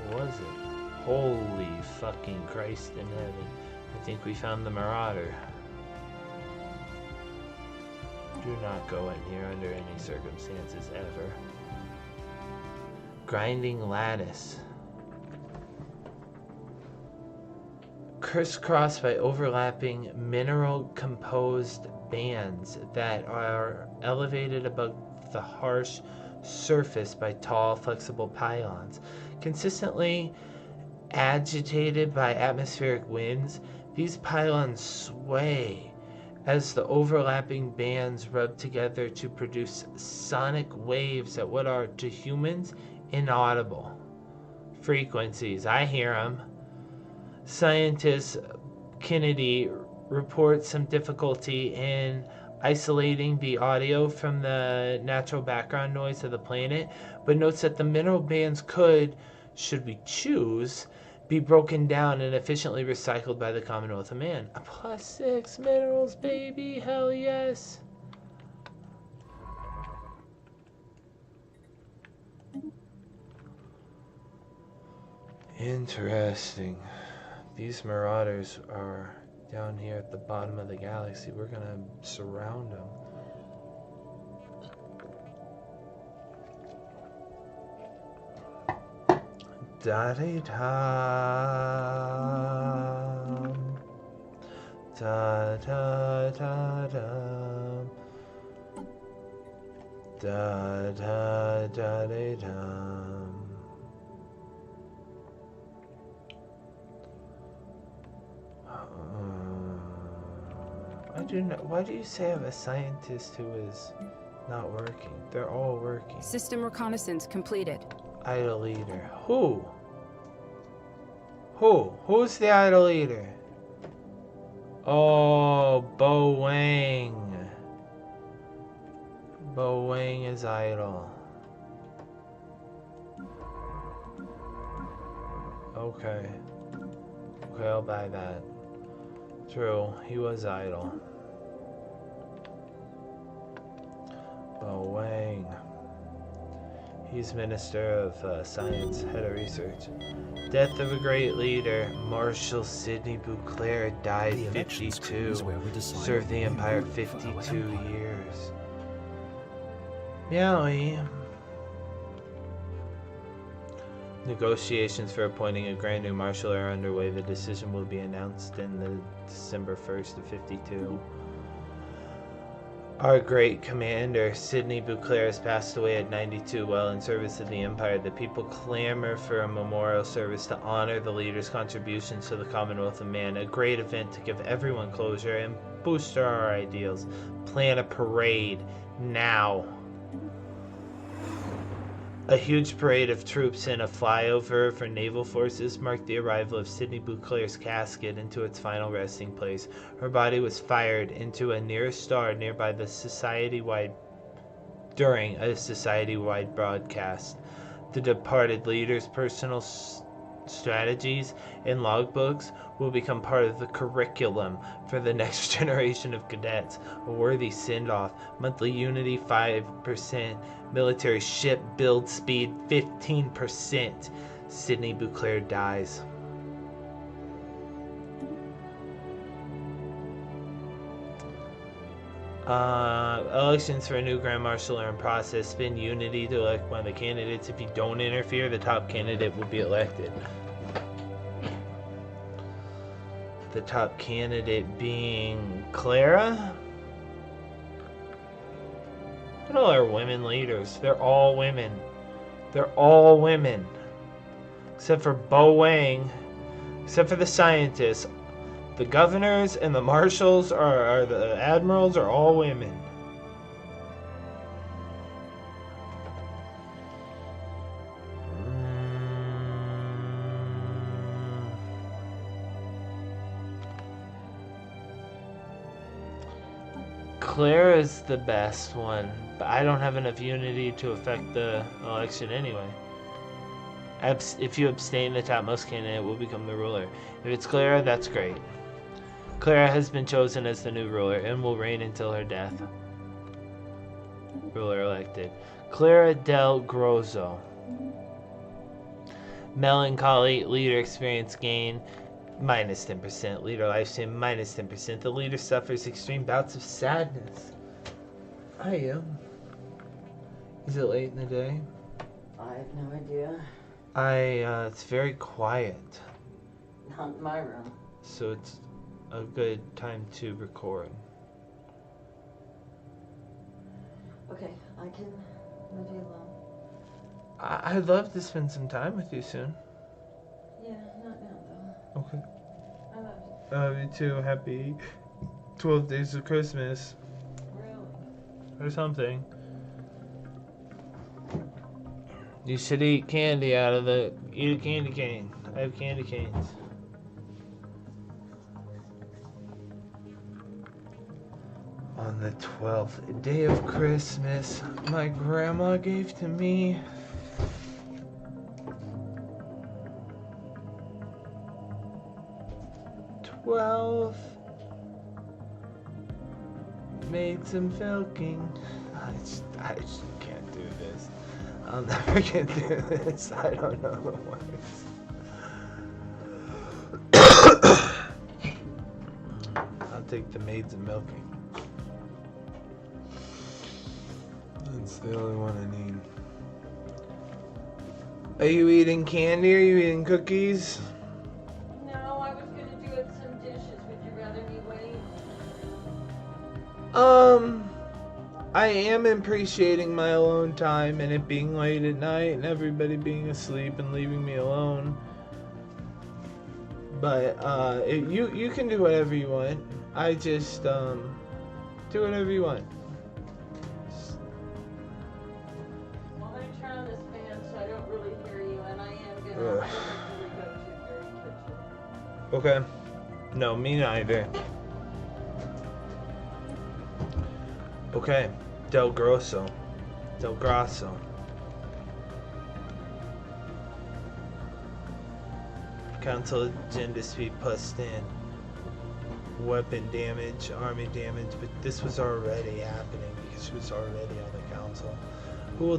What was it? Holy fucking Christ in heaven. I think we found the Marauder. Do not go in here under any circumstances ever. Grinding lattice. Crisscrossed by overlapping mineral-composed bands that are elevated above the harsh surface by tall, flexible pylons. Consistently agitated by atmospheric winds, these pylons sway as the overlapping bands rub together to produce sonic waves at what are, to humans, inaudible frequencies. I hear them. Scientist Kennedy reports some difficulty in isolating the audio from the natural background noise of the planet, but notes that the mineral bands could, should we choose, be broken down and efficiently recycled by the Commonwealth of Man. A +6 minerals, baby, hell yes. Interesting. These Marauders are down here at the bottom of the galaxy. We're gonna surround them. Da-dee-dum. Da-da-da-dum. Da-da-da-dee-dum. Why do you say I have a scientist who is not working? They're all working. System reconnaissance completed. Idle leader. Who? Who's the idle leader? Oh, Bo Wang. Bo Wang is idle. Okay. Okay, I'll buy that. True, he was idle. Bo Wang. He's Minister of Science, Head of Research. Death of a great leader. Marshal Sidney Beauclair died 52. Served the Empire 52 years. Meowie. Negotiations for appointing a grand new marshal are underway. The decision will be announced in the December 1st of 52. Our great commander, Sidney Beauclair, has passed away at 92 while in service of the Empire. The people clamor for a memorial service to honor the leader's contributions to the Commonwealth of Man, a great event to give everyone closure and booster our ideals. Plan a parade now. A huge parade of troops and a flyover for naval forces marked the arrival of Sidney Beauclair's casket into its final resting place. Her body was fired into a nearest star nearby during a society-wide broadcast. The departed leader's personal strategies and logbooks will become part of the curriculum for the next generation of cadets. A worthy send-off. Monthly unity 5%. Military ship build speed 15%. Sidney Bouclair dies. Elections for a new Grand Marshal are in process. Spin unity to elect one of the candidates. If you don't interfere, the top candidate will be elected. The top candidate being Clara? Look at all our women leaders. They're all women. They're all women. Except for Bo Wang. Except for the scientists. The governors and the marshals are the admirals are all women. Clara's the best one, but I don't have enough unity to affect the election anyway. If you abstain, the topmost candidate will become the ruler. If it's Clara, that's great. Clara has been chosen as the new ruler and will reign until her death. Ruler elected. Clara del Grosso. Melancholy, leader experience gain, minus 10%. Leader lifespan, minus 10%. The leader suffers extreme bouts of sadness. I am. Is it late in the day? I have no idea. It's very quiet. Not in my room. So it's a good time to record. Okay, I can leave you alone. I'd love to spend some time with you soon. Yeah, not now though. Okay. I love you. I love you too. Happy 12 days of Christmas. Really? Or something. You should eat candy out of the... Eat a candy cane. I have candy canes. On the 12th day of Christmas, my grandma gave to me 12 made some milking. I just can't do this. I'll never get through this. I don't know the words. I'll take the maids and milking. That's the only one I need. Are you eating candy? Are you eating cookies? No, I was gonna do it some dishes. Would you rather me wait? I am appreciating my alone time and it being late at night and everybody being asleep and leaving me alone. But you can do whatever you want. I just do whatever you want. Well, let me turn on this fan so I don't really hear you, and I am gonna go to your kitchen. Okay. No, me neither. Okay. Del Grosso. Council agenda speed plus 10. Weapon damage, army damage, but this was already happening because she was already on the council. Who will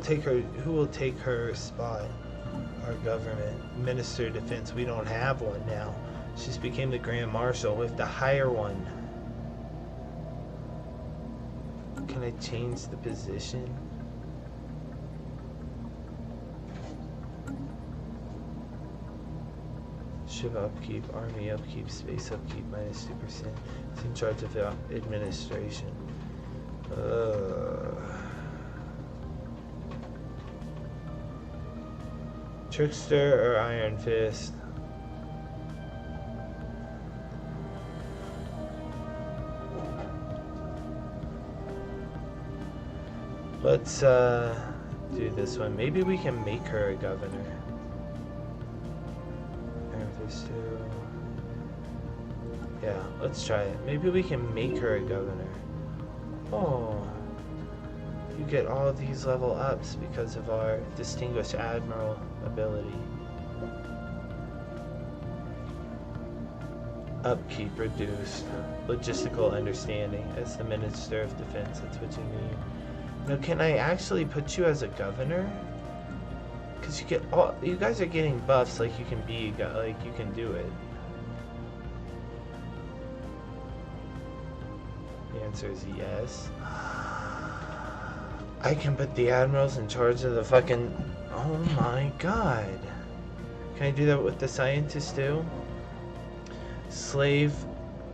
take her spot? Our government. Minister of Defense. We don't have one now. She's became the Grand Marshal. We have to hire one. Can I change the position? Ship upkeep, army upkeep, space upkeep, minus 2%. It's in charge of administration. Trickster or Iron Fist? Let's do this one. Maybe we can make her a governor. Iron Fist 2. Yeah, let's try it. Maybe we can make her a governor. Oh. You get all of these level ups because of our Distinguished Admiral ability. Upkeep reduced. Logistical understanding. As the Minister of Defense, that's what you need. Now, can I actually put you as a governor? Because you get all, you guys are getting buffs like you can be, like you can do it. The answer is yes. I can put the admirals in charge of the fucking, oh my god. Can I do that with the scientists too? Slave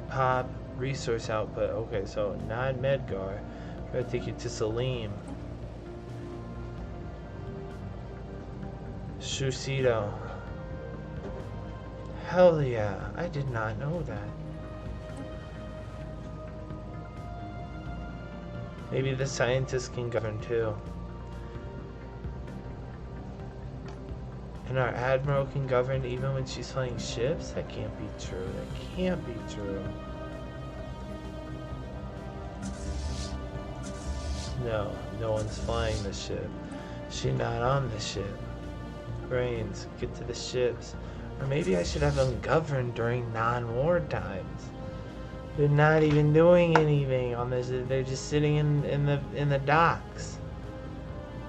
pop resource output. Okay, so not Medgar. Gotta take you to Salim. Shusito. Hell yeah, I did not know that. Maybe the scientists can govern too. And our admiral can govern even when she's flying ships? That can't be true. That can't be true. No, no one's flying the ship. She's not on the ship. Brains, get to the ships. Or maybe I should have them govern during non-war times. They're not even doing anything on this. They're just sitting in the docks.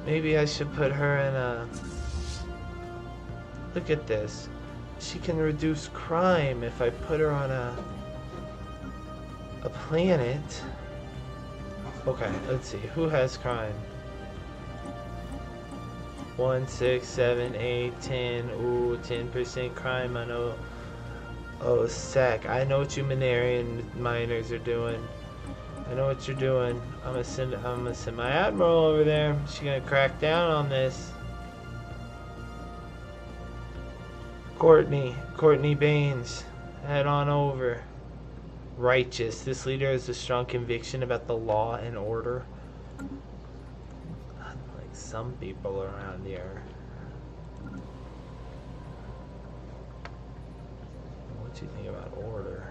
Maybe I should put her in a. Look at this. She can reduce crime if I put her on a planet. Okay, let's see. Who has crime? 1, 6, 7, 8, 10. Ooh, 10% crime on Sec. I know what you Minarian miners are doing. I know what you're doing. I'm gonna send my admiral over there. She's gonna crack down on this. Courtney Baines, head on over. Righteous. This leader has a strong conviction about the law and order. Unlike some people around here. What do you think about order?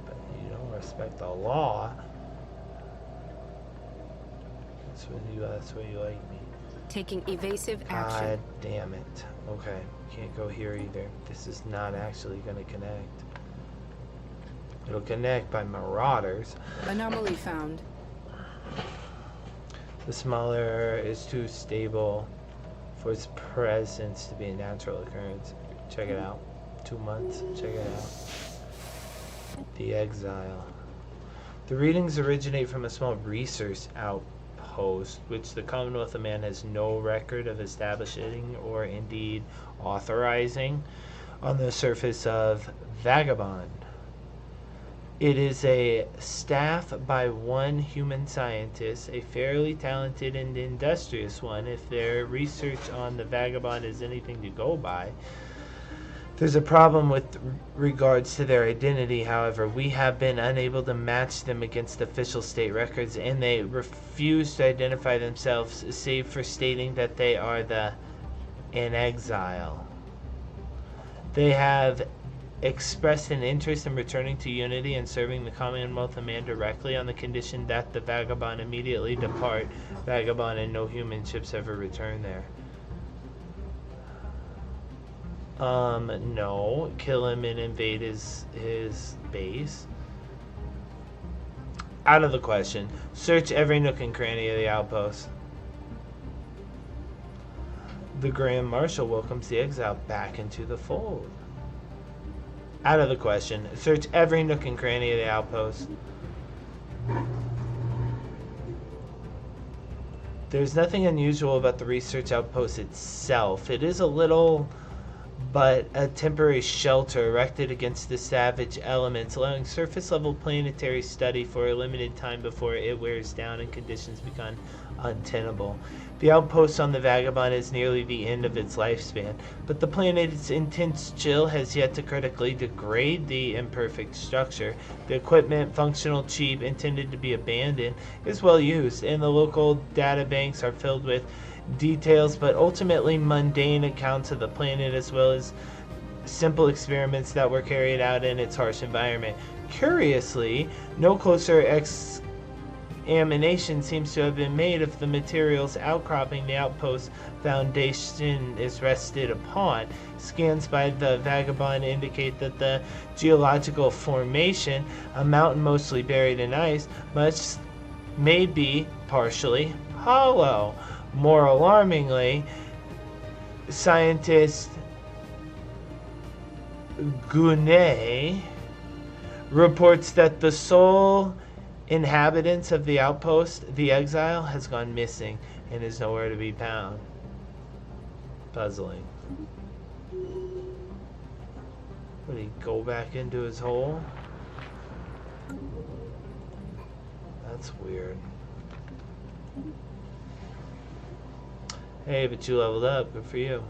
But you don't respect the law. That's where you like me. Taking evasive action. God damn it. Okay, can't go here either. This is not actually going to connect. It'll connect by marauders. Anomaly found. The smaller is too stable for its presence to be a natural occurrence. Check it out. 2 months. Check it out. The Exile. The readings originate from a small research outpost, which the Commonwealth of Man has no record of establishing or indeed authorizing on the surface of Vagabond. It is a staff by one human scientist, a fairly talented and industrious one, if their research on the Vagabond is anything to go by. There's a problem with regards to their identity, however. We have been unable to match them against official state records, and they refuse to identify themselves, save for stating that they are in exile. They have expressed an interest in returning to Unity and serving the Commonwealth of Man directly on the condition that the Vagabond immediately depart Vagabond and no human ships ever return there. No. Kill him and invade his base. Out of the question. Search every nook and cranny of the outpost. The Grand Marshal welcomes the exile back into the fold. Out of the question. Search every nook and cranny of the outpost. There's nothing unusual about the research outpost itself. It is a little, but a temporary shelter erected against the savage elements, allowing surface-level planetary study for a limited time before it wears down and conditions become untenable. The outpost on the Vagabond is nearly the end of its lifespan, but the planet's intense chill has yet to critically degrade the imperfect structure. The equipment, functional, cheap, intended to be abandoned, is well used, and the local data banks are filled with details but ultimately mundane accounts of the planet, as well as simple experiments that were carried out in its harsh environment. Curiously, no closer contamination seems to have been made of the materials outcropping the outpost foundation is rested upon. Scans by the Vagabond indicate that the geological formation, a mountain mostly buried in ice, may be partially hollow. More alarmingly, scientist Gounet reports that the sole inhabitants of the outpost, the Exile, has gone missing and is nowhere to be found. Puzzling. Would he go back into his hole? That's weird. Hey, but you leveled up. Good for you.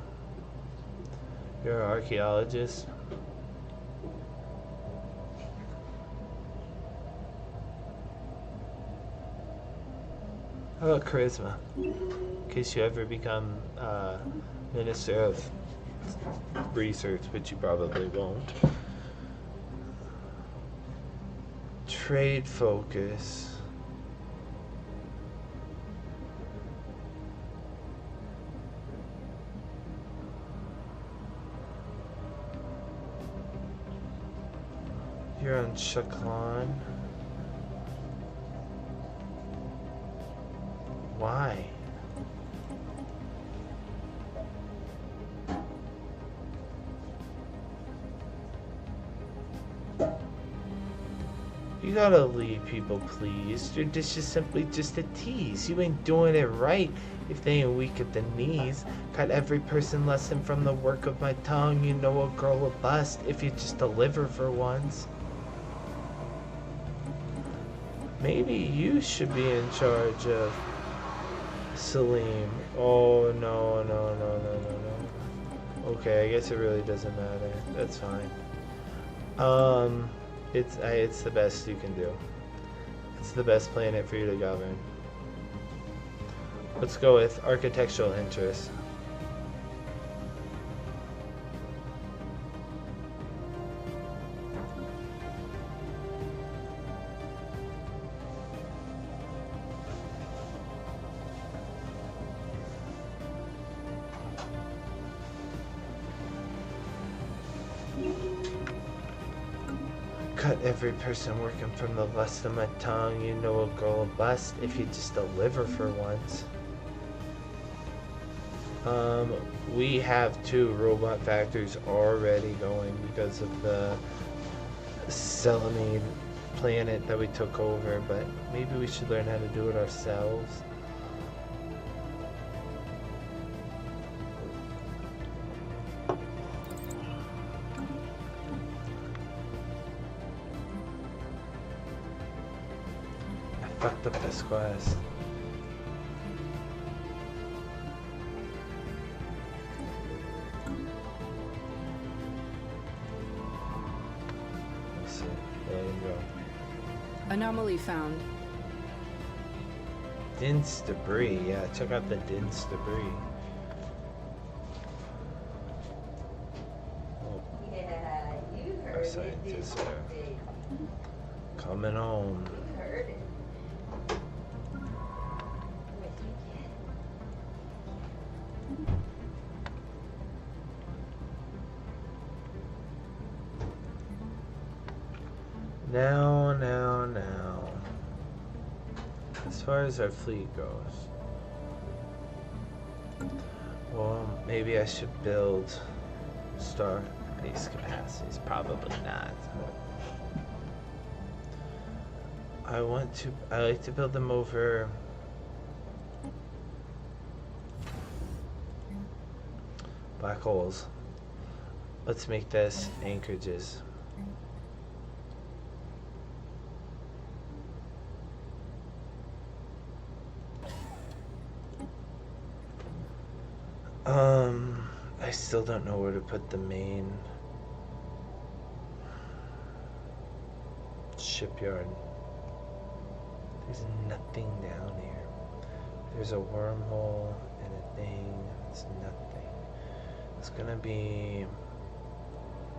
You're an archaeologist. How about charisma? In case you ever become Minister of Research, which you probably won't. Trade focus. You're on Shaklan. Why? You gotta leave people pleased. Your dish is simply just a tease. You ain't doing it right if they ain't weak at the knees. Cut every person lesson from the work of my tongue. You know a girl will bust if you just deliver for once. Maybe you should be in charge of Salim. Oh, no. Okay, I guess it really doesn't matter. That's fine. It's the best you can do. It's the best planet for you to govern. Let's go with architectural interests. Cut every person working from the lust of my tongue. You know a girl will bust if you just deliver for once. We have 2 robot factories already going because of the Selenide planet that we took over, but maybe we should learn how to do it ourselves. Fucked up this quest. Let's see. There you go. Anomaly found. Dense debris. Yeah, check out the dense debris. Yeah, you heard Our it. scientists are coming home. You heard it. Now. As far as our fleet goes, well, maybe I should build star base capacities. Probably not. I like to build them over black holes. Let's make this anchorages. I still don't know where to put the main shipyard. There's nothing down here. There's a wormhole and a thing. It's nothing. It's gonna be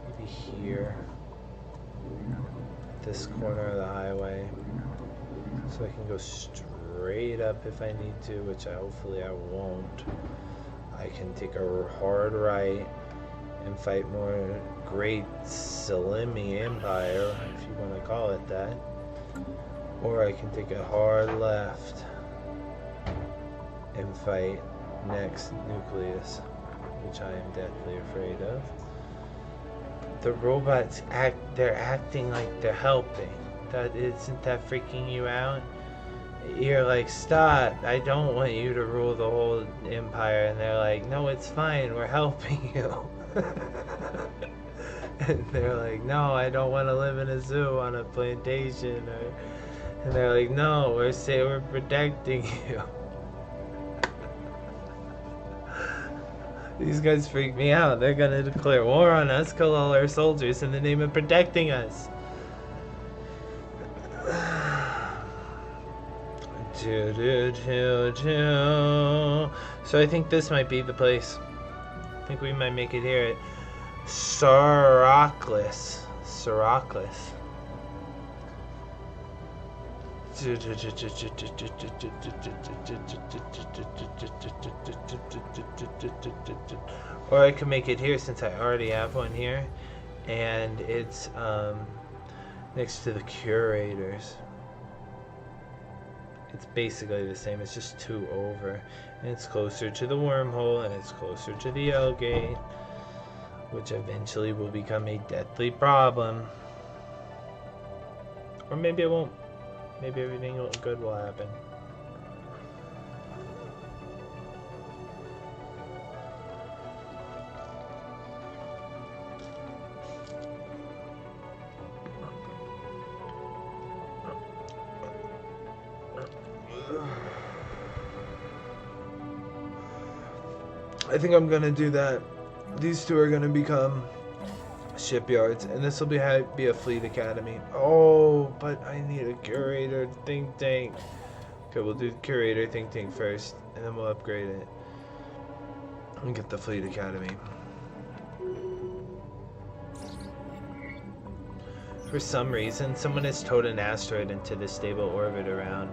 maybe here. This corner of the highway. So I can go straight up if I need to, which hopefully I won't. I can take a hard right and fight more Great Selimi Empire, if you want to call it that. Or I can take a hard left and fight next Nucleus, which I am deathly afraid of. The robots they're acting like they're helping. Isn't that freaking you out? You're like, stop, I don't want you to rule the whole empire. And they're like, no, it's fine, we're helping you. And they're like, no, I don't want to live in a zoo on a plantation. And they're like, no, we're protecting you. These guys freak me out. They're gonna declare war on us, kill all our soldiers in the name of protecting us. So I think this might be the place. I think we might make it here at Soraclis. Or I could make it here since I already have one here, and it's next to the curators. It's basically the same, it's just 2 over, and it's closer to the wormhole, and it's closer to the L gate, which eventually will become a deathly problem. Or maybe it won't. Maybe everything good will happen. I think I'm gonna do that. These 2 are gonna become shipyards, and this will be a fleet academy. Oh, but I need a curator think tank. Okay, we'll do the curator think tank first, and then we'll upgrade it and get the fleet academy. For some reason, someone has towed an asteroid into the stable orbit around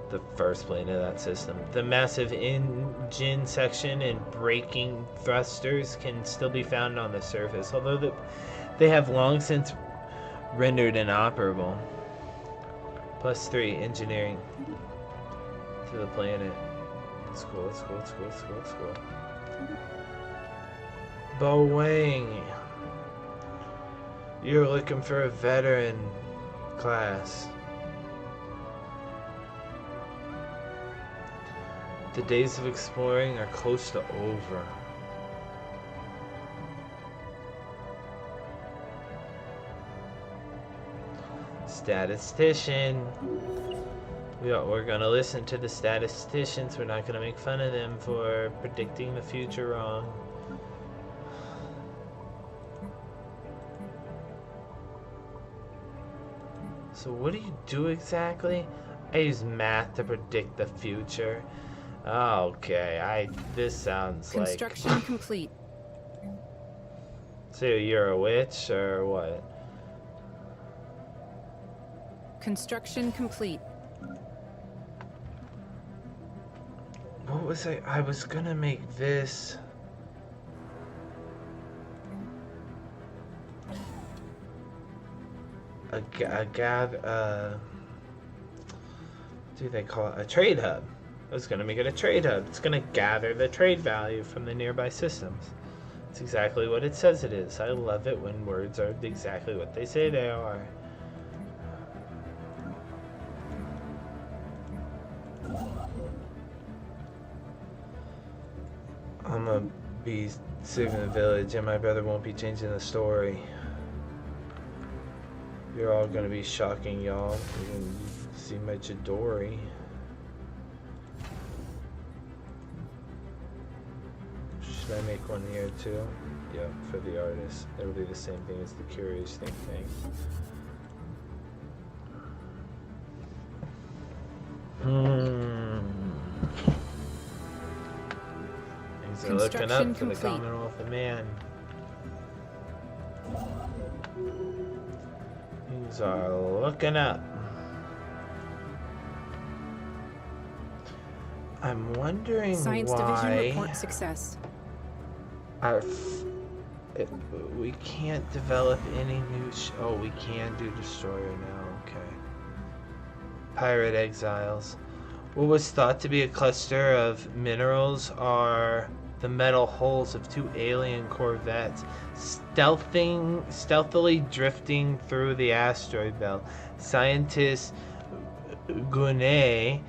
the first plane of that system. The massive engine section and braking thrusters can still be found on the surface, although they have long since rendered inoperable. +3 engineering to the planet. Let's go, let's go, let's go, let's go, let's go. Boeing. You're looking for a veteran class. The days of exploring are close to over. Statistician. We're gonna listen to the statisticians. We're not gonna make fun of them for predicting the future wrong. So what do you do exactly? I use math to predict the future. Okay, this sounds like... Construction complete. So you're a witch, or what? Construction complete. What was I was gonna make this... what do they call it? A trade hub. I was gonna make it a trade hub. It's gonna gather the trade value from the nearby systems. It's exactly what it says it is. I love it when words are exactly what they say they are. I'm gonna be saving the village, and my brother won't be changing the story. You're all gonna be shocking, y'all. You're gonna see my Chidori. Should I make one here too? Yeah, for the artist. It'll be the same thing as the Curious Think thing. Things are looking up for the Commonwealth of Man. Things are looking up. I'm wondering Science why Division report success. we can't develop any new. Oh, we can do destroyer now. Okay. Pirate exiles. What was thought to be a cluster of minerals are the metal hulls of 2 alien corvettes stealthily drifting through the asteroid belt. Scientist Gunet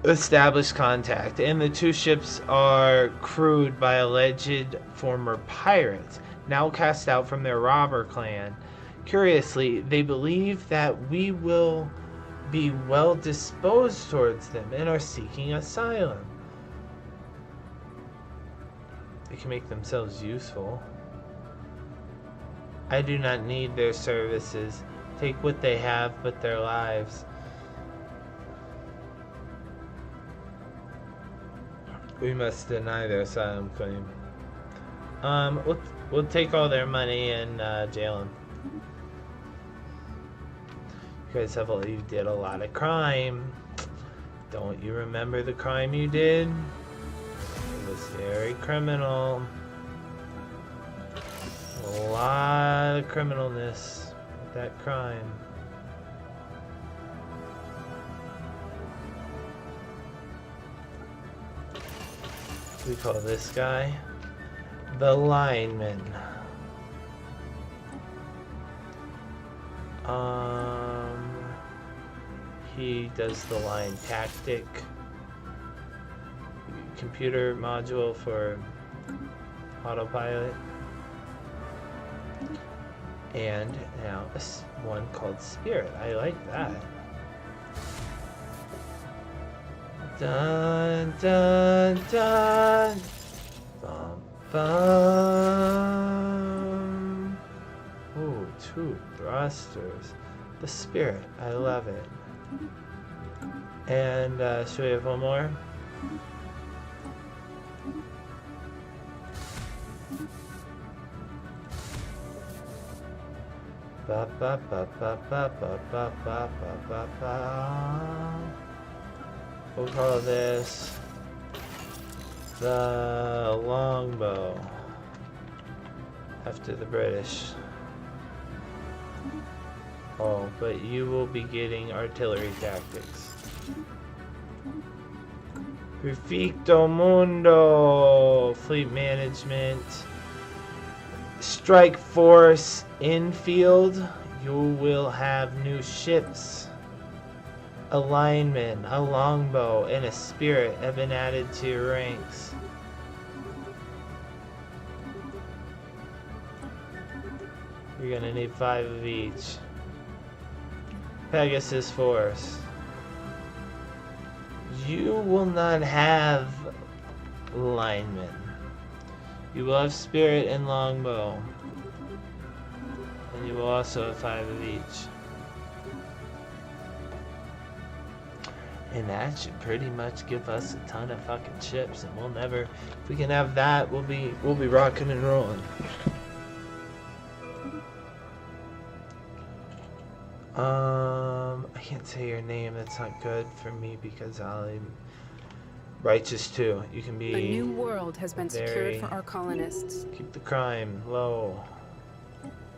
established contact, and the 2 ships are crewed by alleged former pirates, now cast out from their robber clan. Curiously, they believe that we will be well disposed towards them and are seeking asylum. They can make themselves useful. I do not need their services. Take what they have but their lives. We must deny their asylum claim. We'll take all their money and jail them. You guys you did a lot of crime. Don't you remember the crime you did? It was very criminal. A lot of criminalness with that crime. We call this guy the lineman. He does the line tactic. Computer module for autopilot. And now this one called Spirit. I like that. Dun dun dun. Bum bum. Ooh, 2 thrusters. The Spirit. I love it. And should we have one more? Ba ba ba ba ba ba ba ba ba ba. We'll call this the longbow, after the British. Oh, but you will be getting artillery tactics. Perfecto Mundo! Fleet management. Strike force infield. You will have new ships. A lineman, a longbow, and a Spirit have been added to your ranks. You're gonna need 5 of each. Pegasus Force. You will not have linemen. You will have Spirit and longbow. And you will also have 5 of each. And that should pretty much give us a ton of fucking ships, and we'll never, if we can have that, we'll be rocking and rolling. I can't say your name. That's not good for me because I'm righteous too. You can be. A new world has been secured for our colonists. Keep the crime low.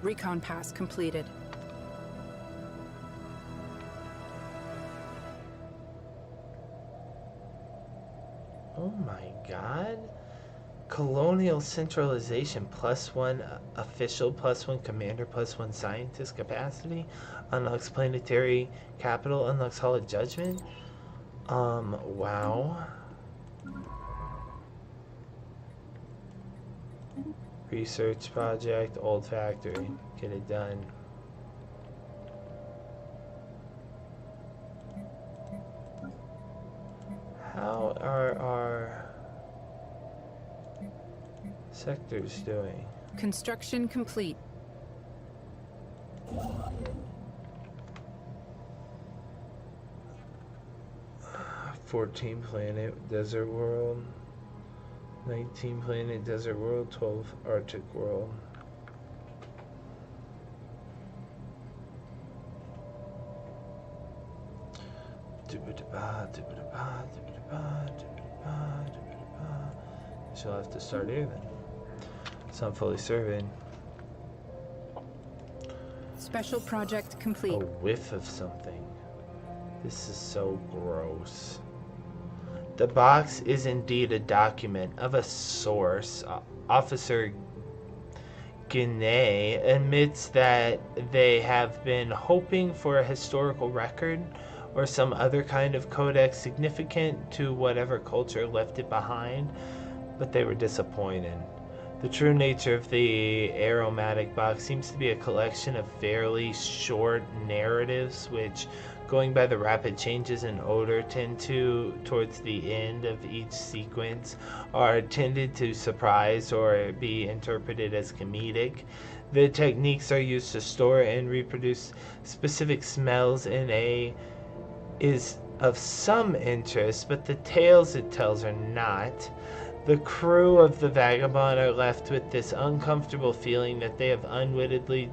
Recon pass completed. Oh my god. Colonial centralization +1 official, +1 commander, +1 scientist capacity. Unlocks planetary capital, unlocks Hall of Judgment. Wow. Research project, old factory. Get it done. How are our sectors doing? Construction complete. 14 planet desert world, 19 planet desert world, 12 Arctic world. She'll have to start here then. So I'm fully surveyed. Special project complete. A whiff of something. This is so gross. The box is indeed a document of a source. Officer Guinea admits that they have been hoping for a historical record or some other kind of codex significant to whatever culture left it behind, but they were disappointed. The true nature of the aromatic box seems to be a collection of fairly short narratives which, going by the rapid changes in odor tend to towards the end of each sequence, are intended to surprise or be interpreted as comedic. The techniques are used to store and reproduce specific smells is of some interest, but the tales it tells are not. The crew of the Vagabond are left with this uncomfortable feeling that they have unwittingly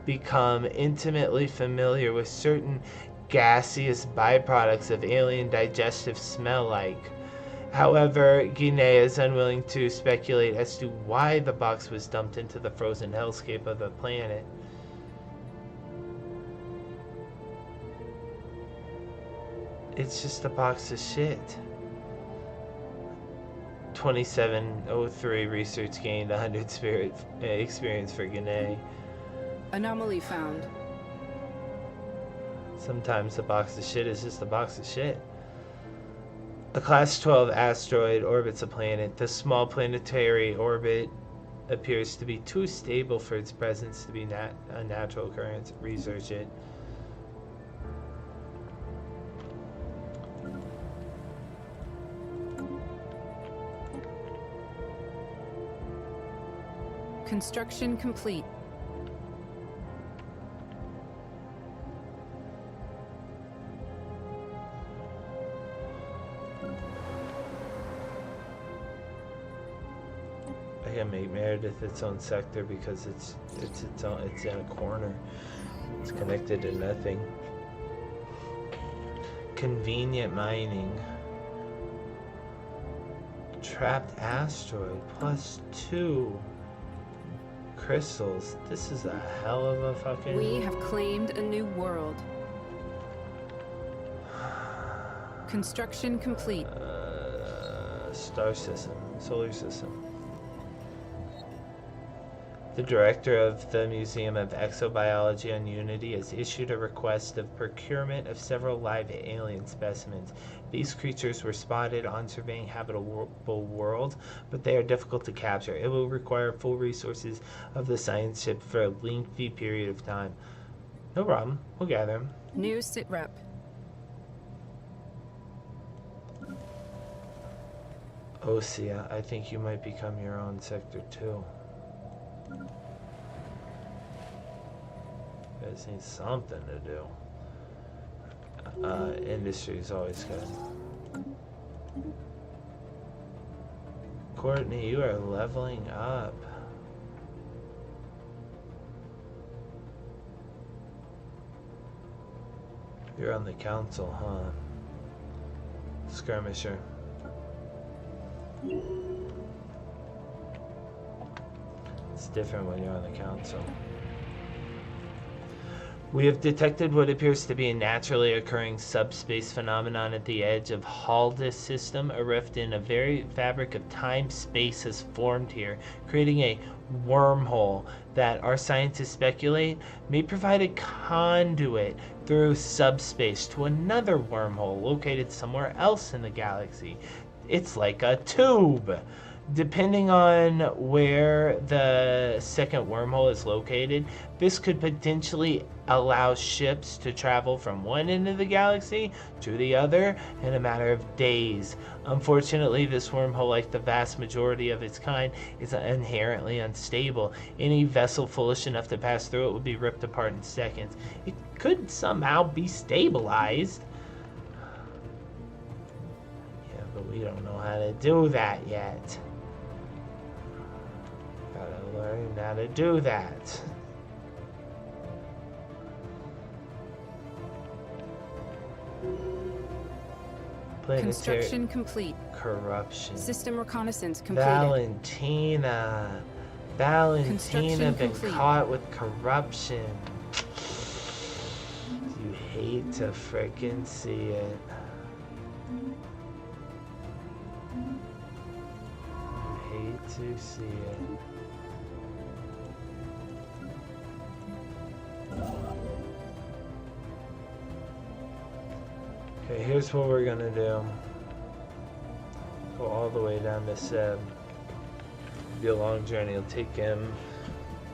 become intimately familiar with certain gaseous byproducts of alien digestive smell-like. However, Guinea is unwilling to speculate as to why the box was dumped into the frozen hellscape of the planet. It's just a box of shit. 2703 research gained, 100 spirit experience for Guinea. Anomaly found. Sometimes a box of shit is just a box of shit. A Class 12 asteroid orbits a planet. The small planetary orbit appears to be too stable for its presence to be a natural occurrence. Research it. Construction complete. I can make Meredith its own sector because it's in a corner. It's connected to nothing. Convenient mining. Trapped asteroid +2 crystals. This is a hell of a fucking... We have claimed a new world. Construction complete. Star system. Solar system. The director of the Museum of Exobiology on Unity has issued a request of procurement of several live alien specimens. These creatures were spotted on surveying habitable world, but they are difficult to capture. It will require full resources of the science ship for a lengthy period of time. No problem. We'll gather them. New sit rep. Osea, I think you might become your own sector too. You guys need something to do. Industry is always good. Courtney, you are leveling up. You're on the council, huh? Skirmisher. It's different when you're on the council. We have detected what appears to be a naturally occurring subspace phenomenon at the edge of Haldes system. A rift in a very fabric of time-space has formed here, creating a wormhole that our scientists speculate may provide a conduit through subspace to another wormhole located somewhere else in the galaxy. It's like a tube. Depending on where the second wormhole is located, this could potentially allow ships to travel from one end of the galaxy to the other in a matter of days. Unfortunately, this wormhole, like the vast majority of its kind, is inherently unstable. Any vessel foolish enough to pass through it would be ripped apart in seconds. It could somehow be stabilized. Yeah, but we don't know how to do that yet. Gotta learn how to do that. Planetary Construction complete. corruption. System reconnaissance completed. Valentina. Valentina Construction been complete. caught with corruption. You hate to frickin' see it. You hate to see it. Okay, here's what we're gonna do. Go all the way down to Seb. Be a long journey. It'll take him.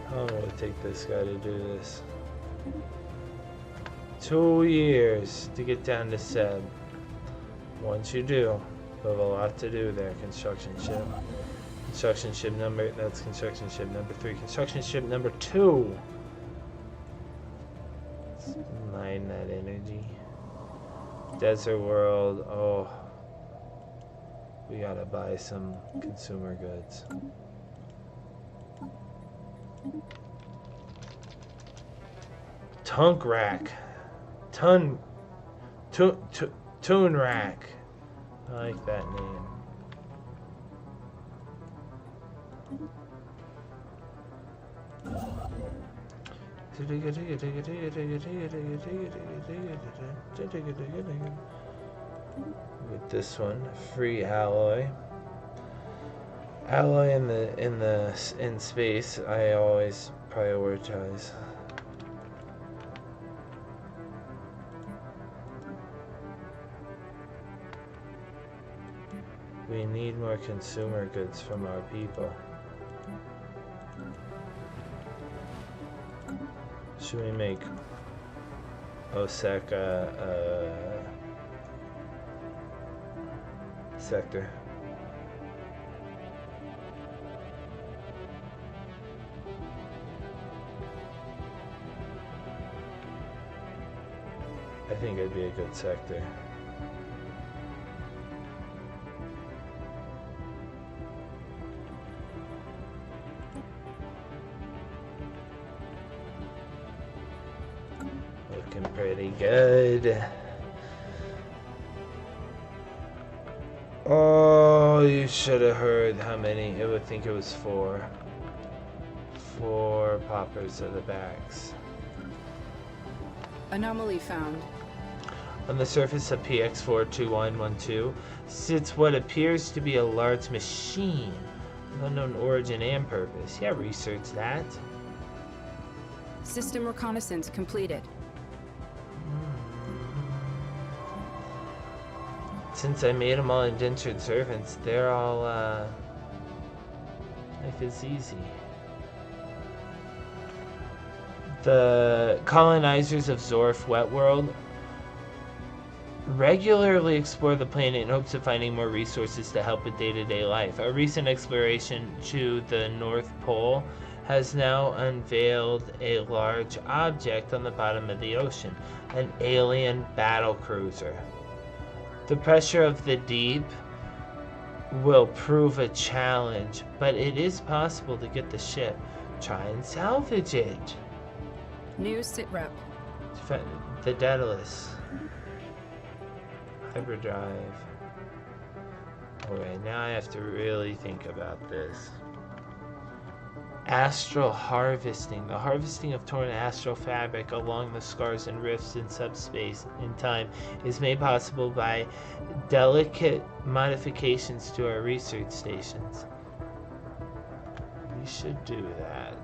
How long will it take this guy to do this? 2 years to get down to Seb. Once you do, you have a lot to do there. Construction ship. Construction ship number. That's construction ship number 3. Construction ship number 2. Let's mine that energy. Desert world. Oh. We gotta buy some consumer goods. Tunk rack. Tune rack. I like that name. With this one, free alloy. Alloy in space, I always prioritize. We need more consumer goods from our people. Should we make Osaka sector? I think it'd be a good sector. Looking pretty good. Oh, you should have heard how many. I would think it was 4. 4 poppers of the backs. Anomaly found. On the surface of PX42112 sits what appears to be a large machine of unknown origin and purpose. Yeah, research that. System reconnaissance completed. Since I made them all indentured servants, they're all, life is easy. The colonizers of Zorf Wetworld regularly explore the planet in hopes of finding more resources to help with day-to-day life. A recent exploration to the North Pole has now unveiled a large object on the bottom of the ocean, an alien battle cruiser. The pressure of the deep will prove a challenge, but it is possible to get the ship. Try and salvage it. New sitrep. The Daedalus. Hyperdrive. Alright, now I have to really think about this. Astral harvesting. The harvesting of torn astral fabric along the scars and rifts in subspace in time is made possible by delicate modifications to our research stations. We should do that.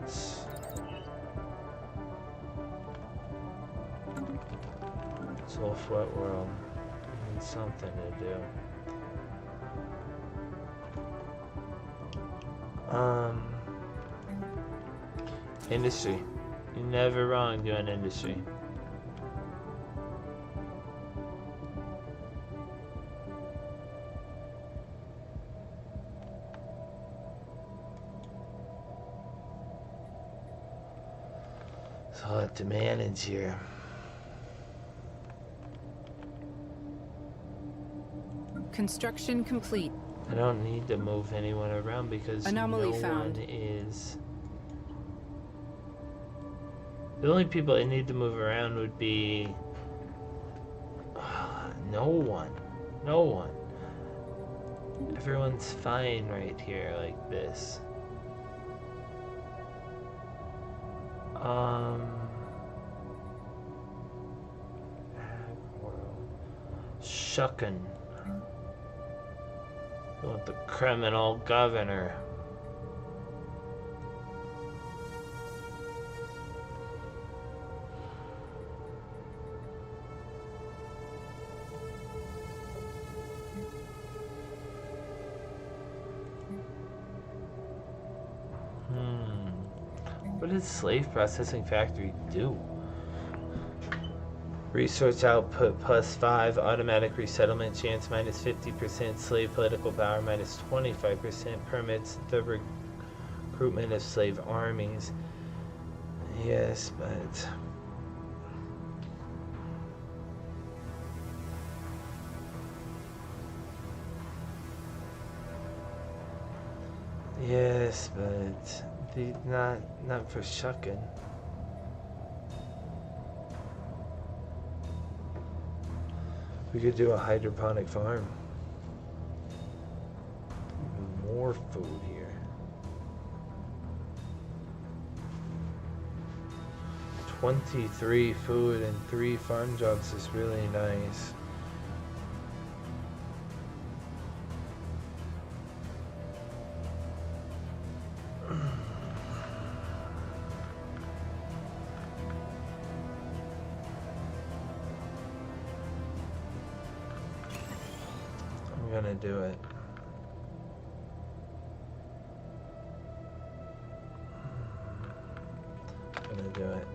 Wolf Wet World. We need something to do. Industry. You're never wrong doing industry. There's a lot of demand in here. Construction complete. I don't need to move anyone around because Anomaly no found. one is... The only people I need to move around would be... no one. No one. Everyone's fine right here like this. Shuckin'. You want the criminal governor. What does slave processing factory do? Resource output +5, automatic resettlement chance -50%, slave political power -25%, permits the recruitment of slave armies. Yes, but... Yes, but... Not for shucking. We could do a hydroponic farm. Even more food here. 23 food and 3 farm jobs is really nice. I'm gonna do it. I'm gonna do it.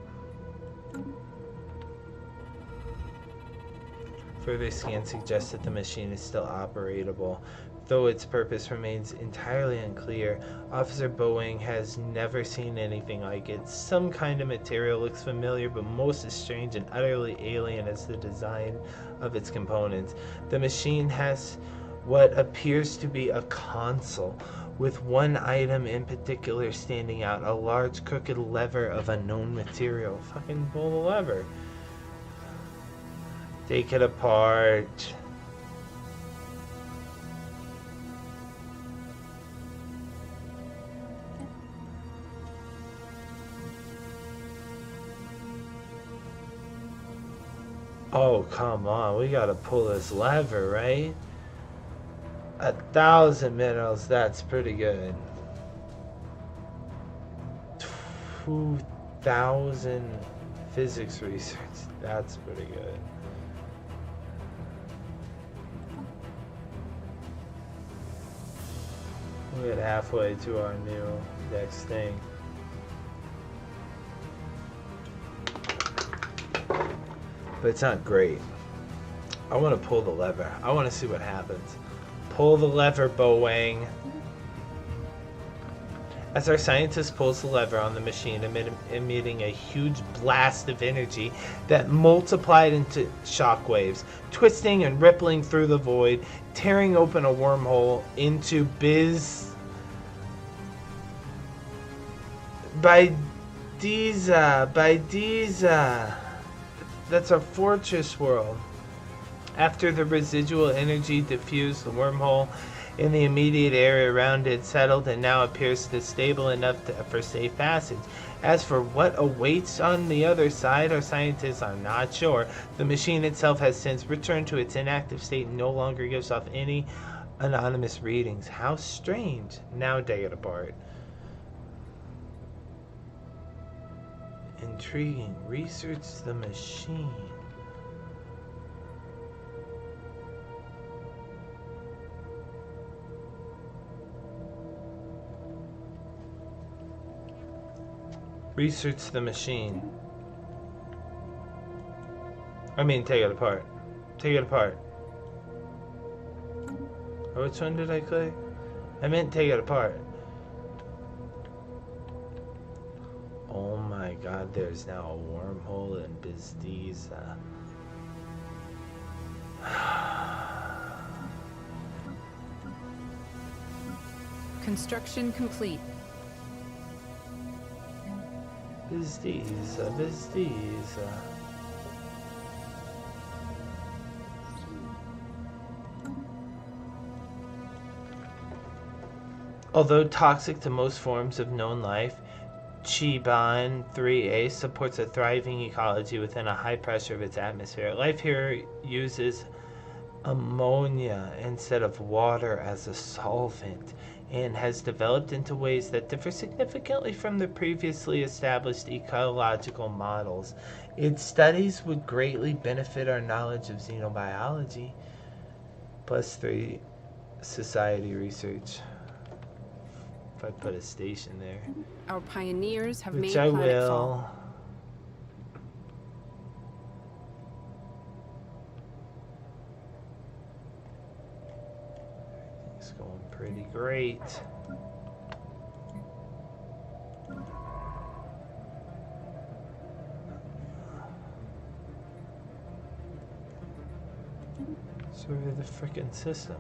Further scans suggest that the machine is still operable, though its purpose remains entirely unclear. Officer Boeing has never seen anything like it. Some kind of material looks familiar, but most is strange and utterly alien as the design of its components. The machine has what appears to be a console, with one item in particular standing out, a large crooked lever of unknown material. Fucking pull the lever. Take it apart. Oh, come on. We gotta pull this lever, right? 1,000 minerals, that's pretty good. 2,000 physics research, that's pretty good. We're halfway to our new next thing. But it's not great. I want to pull the lever. I want to see what happens. Pull the lever, Boeing. As our scientist pulls the lever on the machine, emitting a huge blast of energy that multiplied into shockwaves, twisting and rippling through the void, tearing open a wormhole into Baidiza. That's a fortress world. After the residual energy diffused, the wormhole in the immediate area around it settled and now appears to stable enough for safe passage. As for what awaits on the other side, our scientists are not sure. The machine itself has since returned to its inactive state and no longer gives off any anonymous readings. How strange. Now take it apart. Intriguing. Research the machine. Research the machine. I mean, take it apart. Take it apart. Oh, which one did I click? I meant take it apart. Oh my god, there's now a wormhole in Baidiza. Construction complete. Baidiza. Although toxic to most forms of known life, Chiban 3A supports a thriving ecology within a high pressure of its atmosphere. Life here uses ammonia instead of water as a solvent and has developed into ways that differ significantly from the previously established ecological models. Its studies would greatly benefit our knowledge of xenobiology. +3 society research. If I put a station there. Our pioneers have Which made I planetfall. will. It's going pretty great. Survey the frickin' system.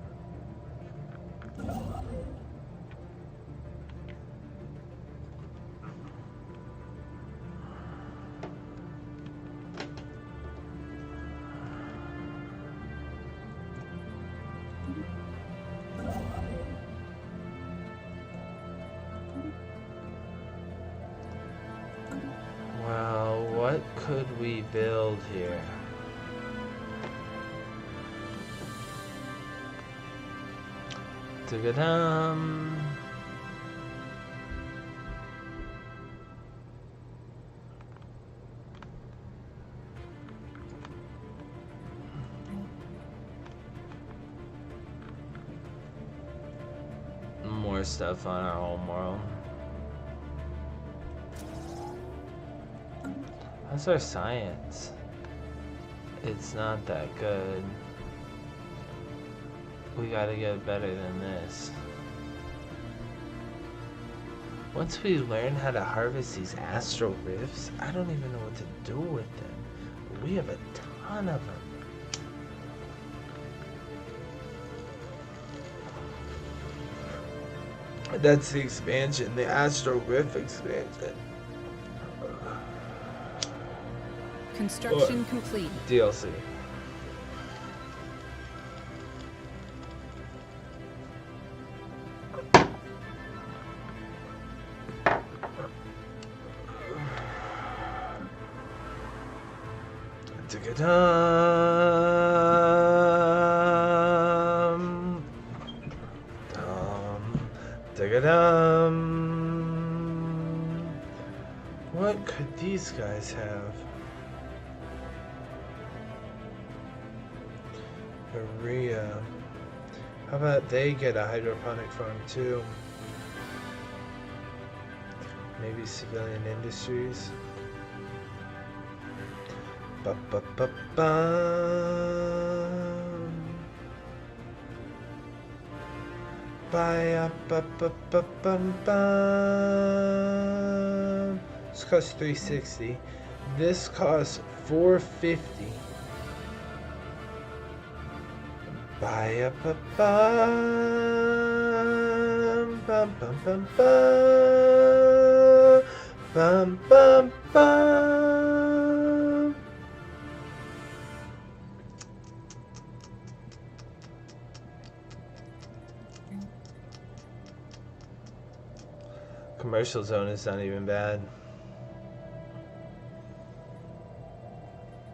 Well, what could we build here? Ta-ga-dum. More stuff on our home world. How's our science? It's not that good. We gotta get better than this. Once we learn how to harvest these astral rifts, I don't even know what to do with them. But we have a ton of them. That's the expansion, the astral rift expansion. Construction complete. DLC. Dum dum. What could these guys have? Urea. How about they get a hydroponic farm too? Maybe civilian industries. Ba-ba-ba-bum. Ba-ya-ba-ba-ba-bum-bum. This costs $360. This costs $450. Ba-ya-ba-bum. Bum-bum-bum-bum. Bum-bum-bum. Commercial zone is not even bad.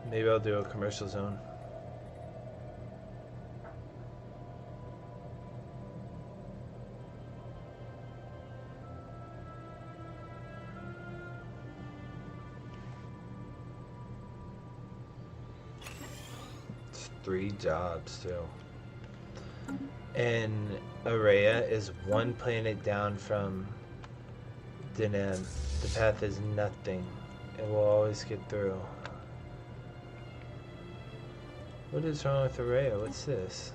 Maybe I'll do a commercial zone. It's 3 jobs too. And Araya is 1 planet down from Deneb. The path is nothing. It will always get through. What is wrong with Araya? What's this?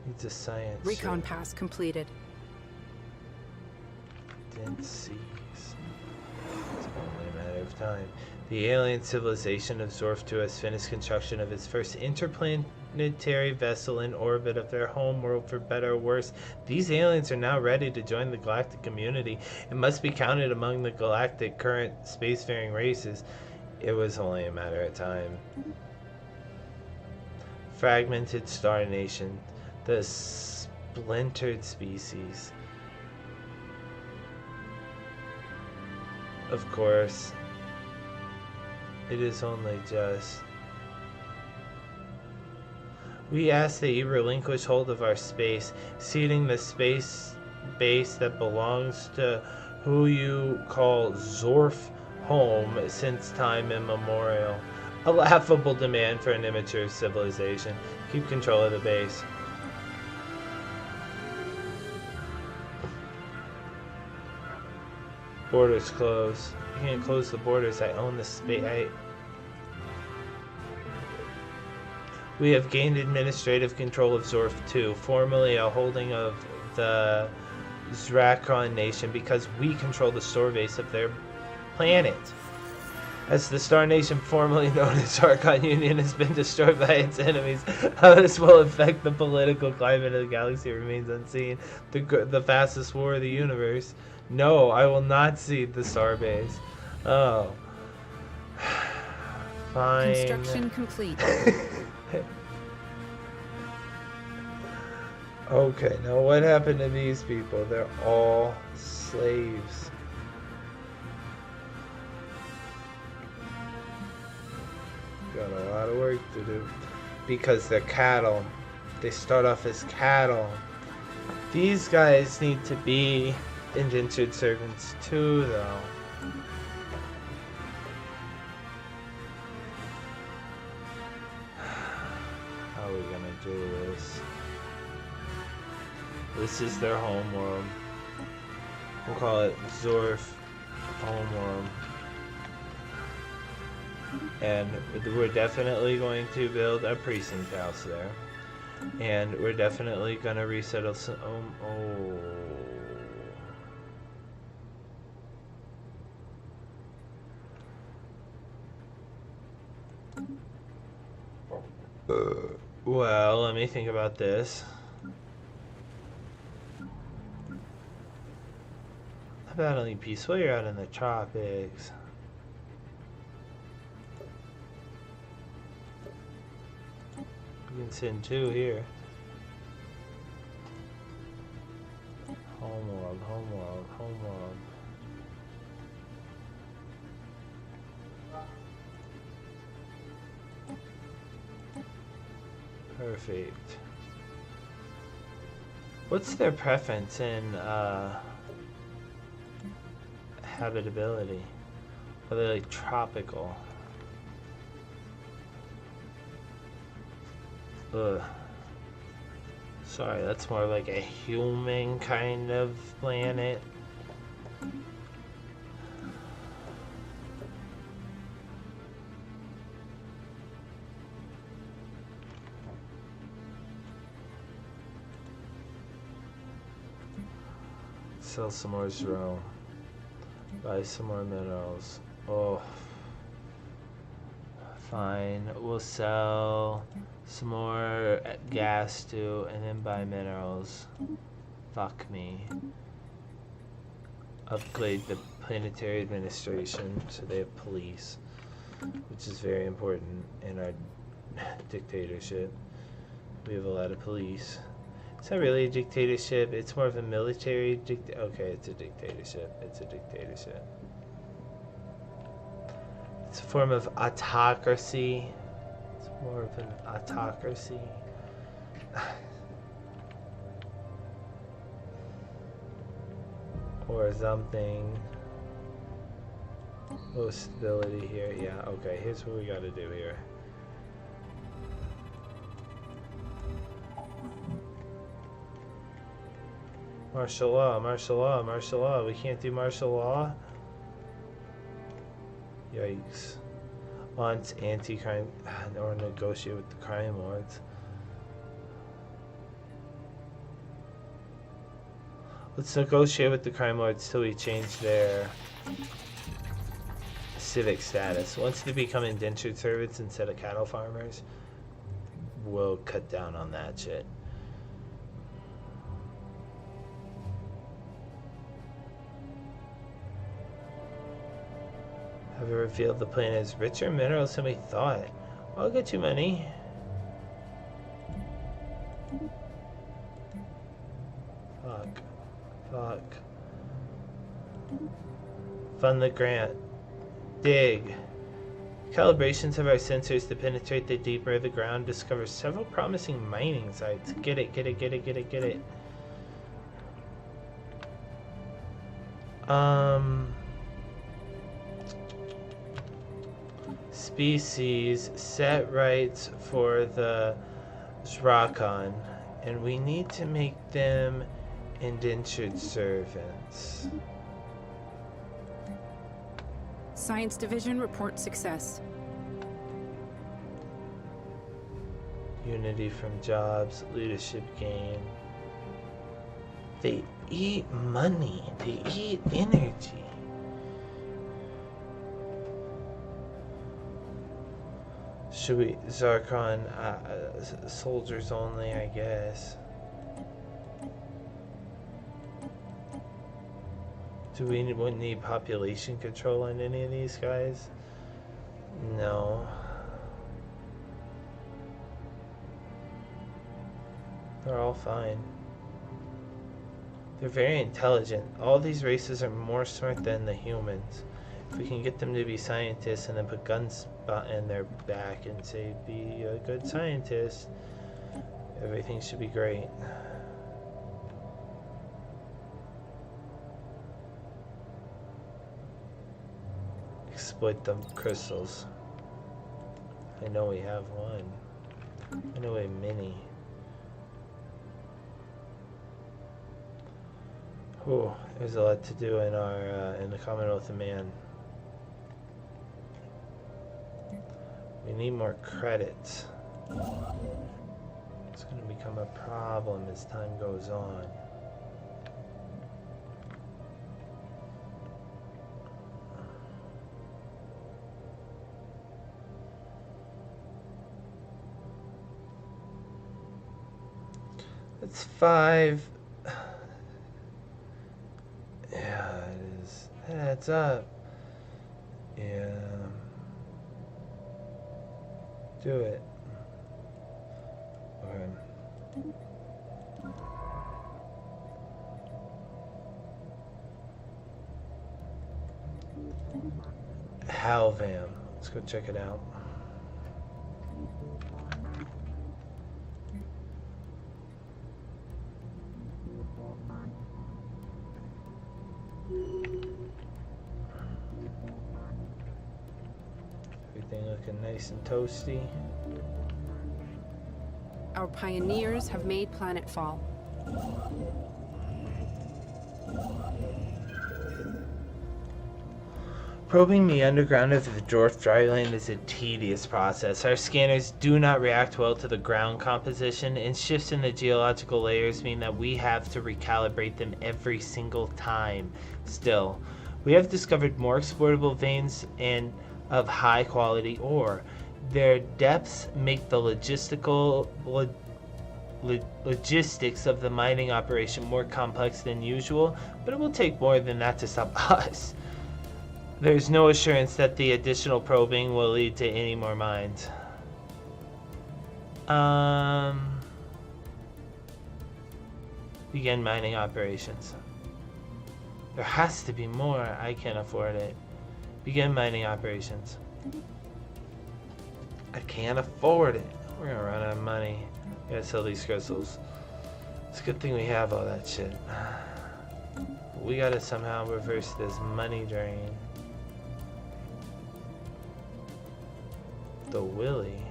Needs a science. Recon pass completed. Dense seas. It's only a matter of time. The alien civilization of Zorf 2 has finished construction of its first interplanetary vessel in orbit of their home world, for better or worse. These aliens are now ready to join the galactic community and must be counted among the galactic current spacefaring races. It was only a matter of time. Fragmented Star Nation. The splintered species. Of course. It is only just. We ask that you relinquish hold of our space, ceding the space base that belongs to who you call Zorf home since time immemorial. A laughable demand for an immature civilization. Keep control of the base. Borders closed. You can't close the borders. I own the space. We have gained administrative control of Zorf 2, formerly a holding of the Zrakron nation, because we control the store base of their planet. As the Star Nation, formerly known as Zarkon Union, has been destroyed by its enemies, how this will affect the political climate of the galaxy remains unseen. The fastest war of the universe. No, I will not cede the star base. Oh. Fine. Construction complete. Okay, now what happened to these people? They're all slaves. Got a lot of work to do. Because they're cattle. They start off as cattle. These guys need to be indentured servants too, though. How are we gonna do this? This is their homeworld. We'll call it Zorf homeworld. And we're definitely going to build a precinct house there. And we're definitely going to resettle some... Well, let me think about this. How about only peaceful? You're out in the tropics. You can send 2 here. Homeworld, homeworld, homeworld. Perfect. What's their preference in habitability? Are they like tropical? Ugh. Sorry, that's more like a human kind of planet. Sell some more Zero. Buy some more minerals. Oh. Fine. We'll sell some more gas too, and then buy minerals. Fuck me. Upgrade the planetary administration so they have police, which is very important in our dictatorship. We have a lot of police. It's not really a dictatorship, it's more of a military okay, it's a dictatorship. It's a dictatorship. It's a form of autocracy. It's more of an autocracy. Or something. Low stability here. Yeah, okay, here's what we gotta do here. Martial law, martial law, martial law. We can't do martial law? Yikes. Wants anti-crime or negotiate with the crime lords. Let's negotiate with the crime lords till we change their civic status. Once they become indentured servants instead of cattle farmers, we'll cut down on that shit. Have you revealed the planet is richer in minerals than we thought? I'll get you money. Fuck. Fuck. Fund the grant. Dig. Calibrations of our sensors to penetrate the deeper of the ground discover several promising mining sites. Get it, get it, get it, get it, get it. Species, set rights for the Zrakon, and we need to make them indentured servants. Science Division report success. Unity from jobs, leadership gain. They eat money. They eat energy. Should we Zarkon soldiers only, I guess. Do we need population control on any of these guys? No. They're all fine. They're very intelligent. All these races are more smart than the humans. If we can get them to be scientists and then put guns in their back and say, be a good scientist, everything should be great. Exploit the crystals. I know we have one. I know we have many. Oh, there's a lot to do in our in the Commonwealth of Man. We need more credits. It's going to become a problem as time goes on. That's 5. Yeah, it is. That adds up. Yeah. Do it. Okay. Halvam. Let's go check it out. Everything looking nice and toasty. Our pioneers have made planetfall. Probing the underground of the dwarf dryland is a tedious process. Our scanners do not react well to the ground composition, and shifts in the geological layers mean that we have to recalibrate them every single time. Still, we have discovered more exploitable veins and of high quality ore. Their depths make the logistics of the mining operation more complex than usual, but it will take more than that to stop us. There's no assurance that the additional probing will lead to any more mines. Begin mining operations. There has to be more. I can't afford it. Begin mining operations. I can't afford it. We're gonna run out of money. We gotta sell these crystals. It's a good thing we have all that shit. We gotta somehow reverse this money drain. The Willy.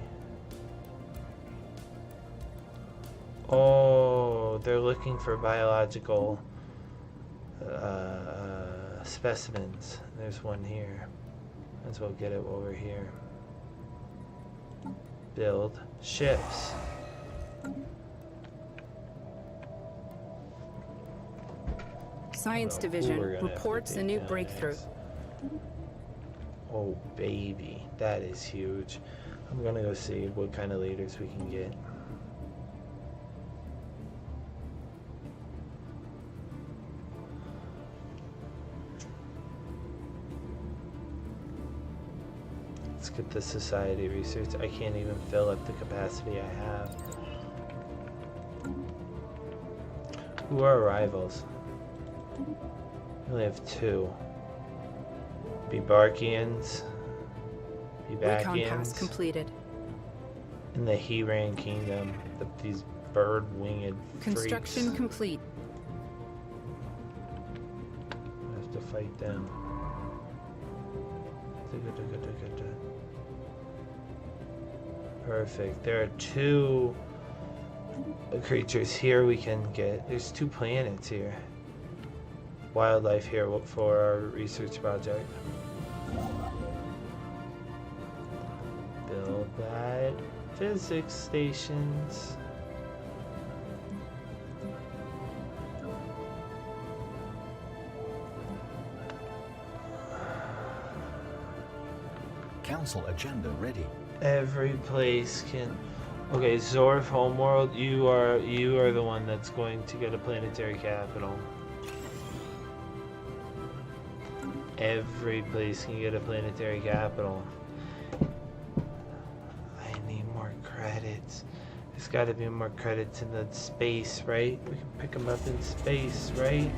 Oh, they're looking for biological specimens. There's one here. Might as well get it while we're here. Build ships. Science Division reports a new breakthrough. Oh baby, that is huge. I'm gonna go see what kind of leaders we can get. Let's get the society research. I can't even fill up the capacity I have. Who are our rivals? We only have 2. Bebarkians. Recon pass Bebakians. completed. In the He-Ran Kingdom. These bird-winged Construction freaks. complete. I have to fight them. Perfect. There are 2 creatures here we can get. There's 2 planets here. Wildlife here for our research project. Build that. Physics stations. Council agenda ready. Every place can. Okay, Zorf Homeworld, you are the one that's going to get a planetary capital. Every place can get a planetary capital. I need more credits. There's got to be more credits in the space, right? We can pick them up in space, right?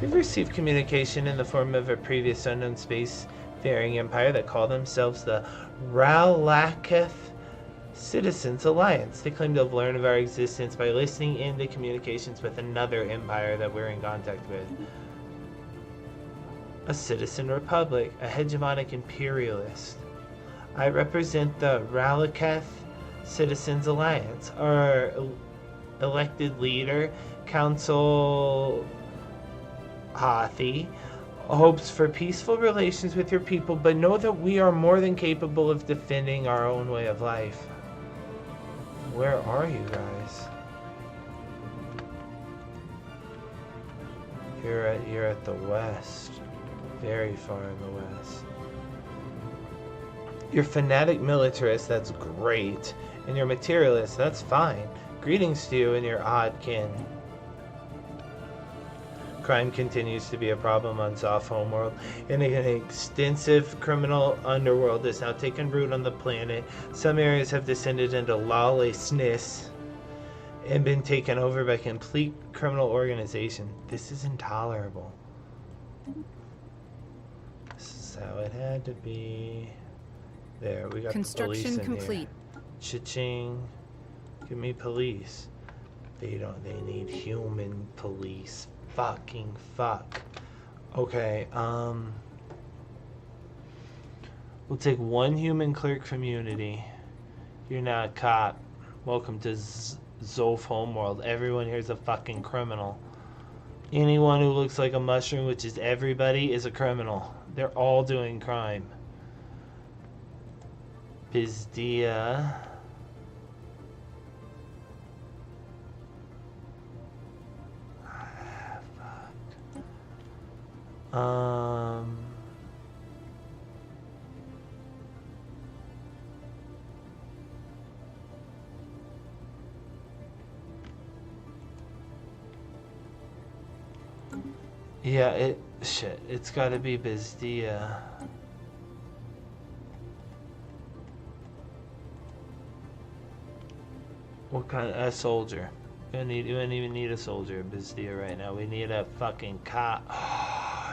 We've received communication in the form of a previous unknown space-faring empire that call themselves the Ralaketh Citizens Alliance. They claim to have learned of our existence by listening in the communications with another empire that we're in contact with. A citizen republic, a hegemonic imperialist. I represent the Ralaketh Citizens Alliance. Our elected leader, Council Hathi, hopes for peaceful relations with your people, but know that we are more than capable of defending our own way of life. Where are you guys? You're at the west. Very far in the west. You're fanatic militarist, that's great. And you're materialist, that's fine. Greetings to you and your odd kin. Crime continues to be a problem on Zoff Homeworld, and an extensive criminal underworld has now taken root on the planet. Some areas have descended into lawlessness and been taken over by complete criminal organization. This is intolerable. This is how it had to be. There, we got Construction the police in complete. Here. Cha-ching. Give me police. They need human police. Fucking fuck. Okay, we'll take 1 human clerk from Unity. You're not a cop. Welcome to Zolf Homeworld. Everyone here's a fucking criminal. Anyone who looks like a mushroom, which is everybody, is a criminal. They're all doing crime. Bizdia. Yeah, it's gotta be Bizdia. What kind of a soldier? We don't even need a soldier in Bizdia right now. We need a fucking cop.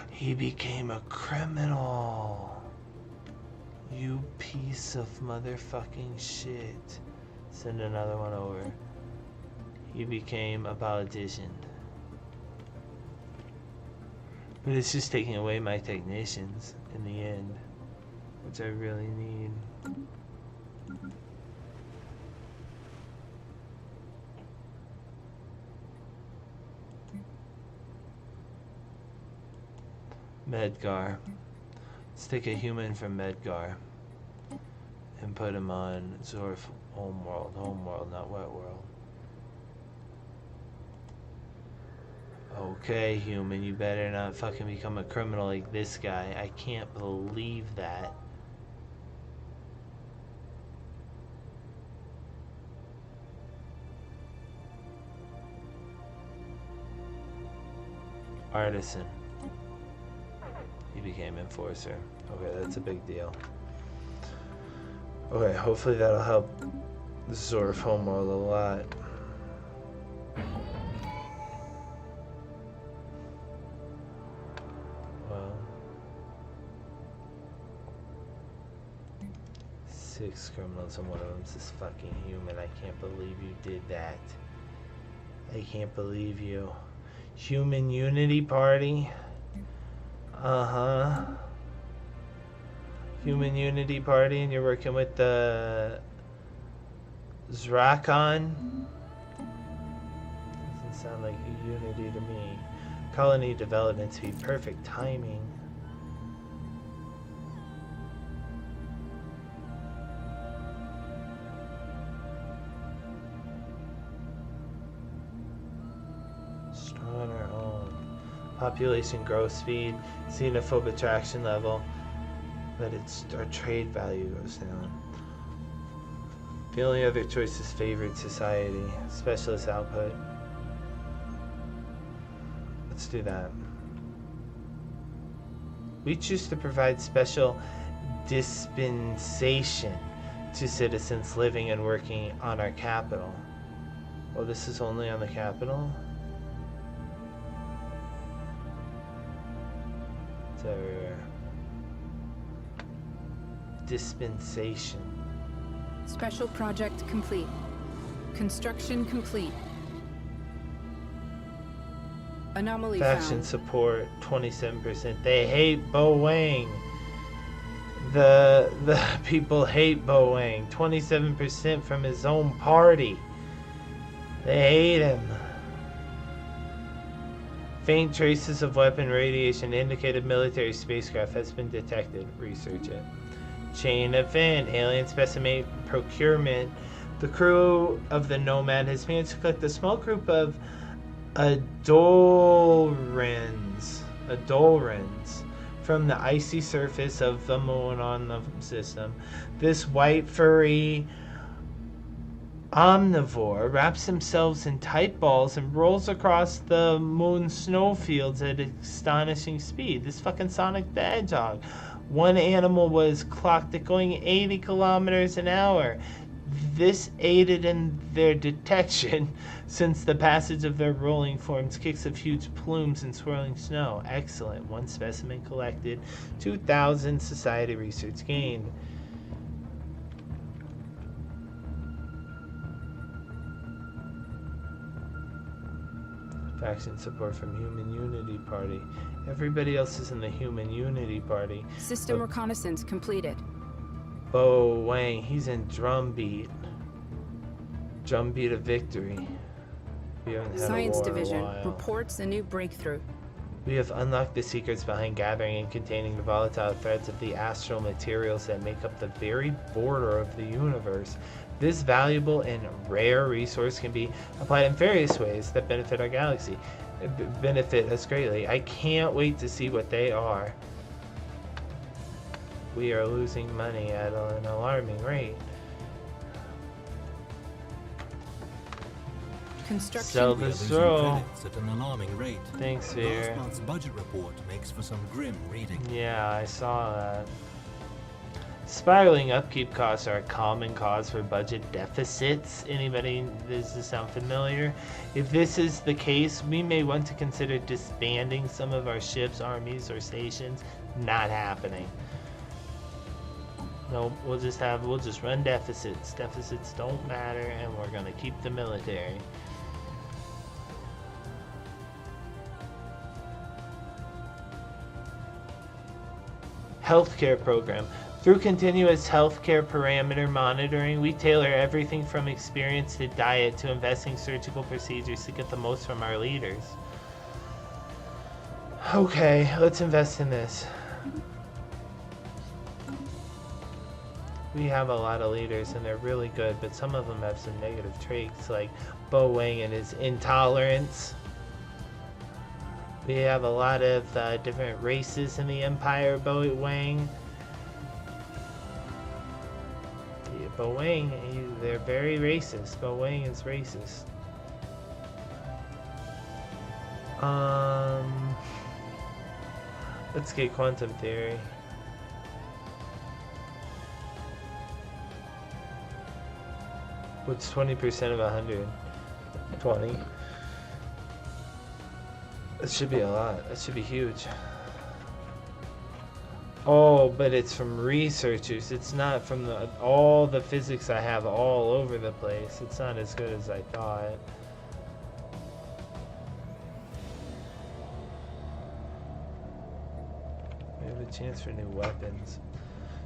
He became a criminal. You piece of motherfucking shit. Send another one over. He became a politician. But it's just taking away my technicians in the end, which I really need. Medgar. Let's take a human from Medgar and put him on Zorf Homeworld. Homeworld, not Wet World. Okay, human, you better not fucking become a criminal like this guy. I can't believe that. Artisan. He became enforcer. Okay, that's a big deal. Okay, hopefully that'll help Zorf Homeworld a lot. Well, 6 criminals and one of them's this fucking human. I can't believe you did that. I can't believe you. Human Unity Party? Uh-huh. Human Unity Party, and you're working with the Zrakon? Doesn't sound like a unity to me. Colony development speed, perfect timing. Strong on our own. Population growth speed, xenophobe attraction level, but our trade value goes down. The only other choice is favored society, specialist output. Let's do that. We choose to provide special dispensation to citizens living and working on our capital. Oh, this is only on the capital? It's everywhere. Dispensation. Special project complete. Construction complete. Anomaly Faction found. support 27%. They hate Boeing. The people hate Boeing. 27% from his own party. They hate him. Faint traces of weapon radiation indicated military spacecraft has been detected. Research it. Chain event. Alien specimen procurement. The crew of the Nomad has managed to collect a small group of Adolrans from the icy surface of the moon on the system. This white furry omnivore wraps themselves in tight balls and rolls across the moon's snowfields at astonishing speed. This fucking Sonic the Hedgehog. One animal was clocked at going 80 kilometers an hour. This aided in their detection since the passage of their rolling forms kicks of huge plumes and swirling snow. Excellent. One specimen collected. 2,000 society research gained. Faction support from Human Unity Party. Everybody else is in the Human Unity Party. System reconnaissance completed. Bo Wang, he's in Drumbeat. Drumbeat of Victory. We haven't had Science a war Division in a while. reports a new breakthrough. We have unlocked the secrets behind gathering and containing the volatile threads of the astral materials that make up the very border of the universe. This valuable and rare resource can be applied in various ways that benefit our galaxy, benefit us greatly. I can't wait to see what they are. We are losing money at an alarming rate. Construction. Sell We are this losing throw. credits at an alarming rate. Thanks, Last Veer. month's budget report makes for some grim reading. Yeah, I saw that. Spiraling upkeep costs are a common cause for budget deficits. Anybody, does this sound familiar? If this is the case, we may want to consider disbanding some of our ships, armies, or stations. Not happening. No, we'll just run deficits. Deficits don't matter, and we're gonna keep the military. Healthcare program. Through continuous healthcare parameter monitoring, we tailor everything from experience to diet to investing surgical procedures to get the most from our leaders. Okay, let's invest in this. We have a lot of leaders and they're really good, but some of them have some negative traits like Bo Wang and his intolerance. We have a lot of different races in the Empire, Bo Wang. Yeah, Bo Wang, they're very racist. Bo Wang is racist. Let's get quantum theory. What's 20% of 100? 20. That should be a lot. That should be huge. Oh, but it's from researchers. It's not from all the physics I have all over the place. It's not as good as I thought. We have a chance for new weapons.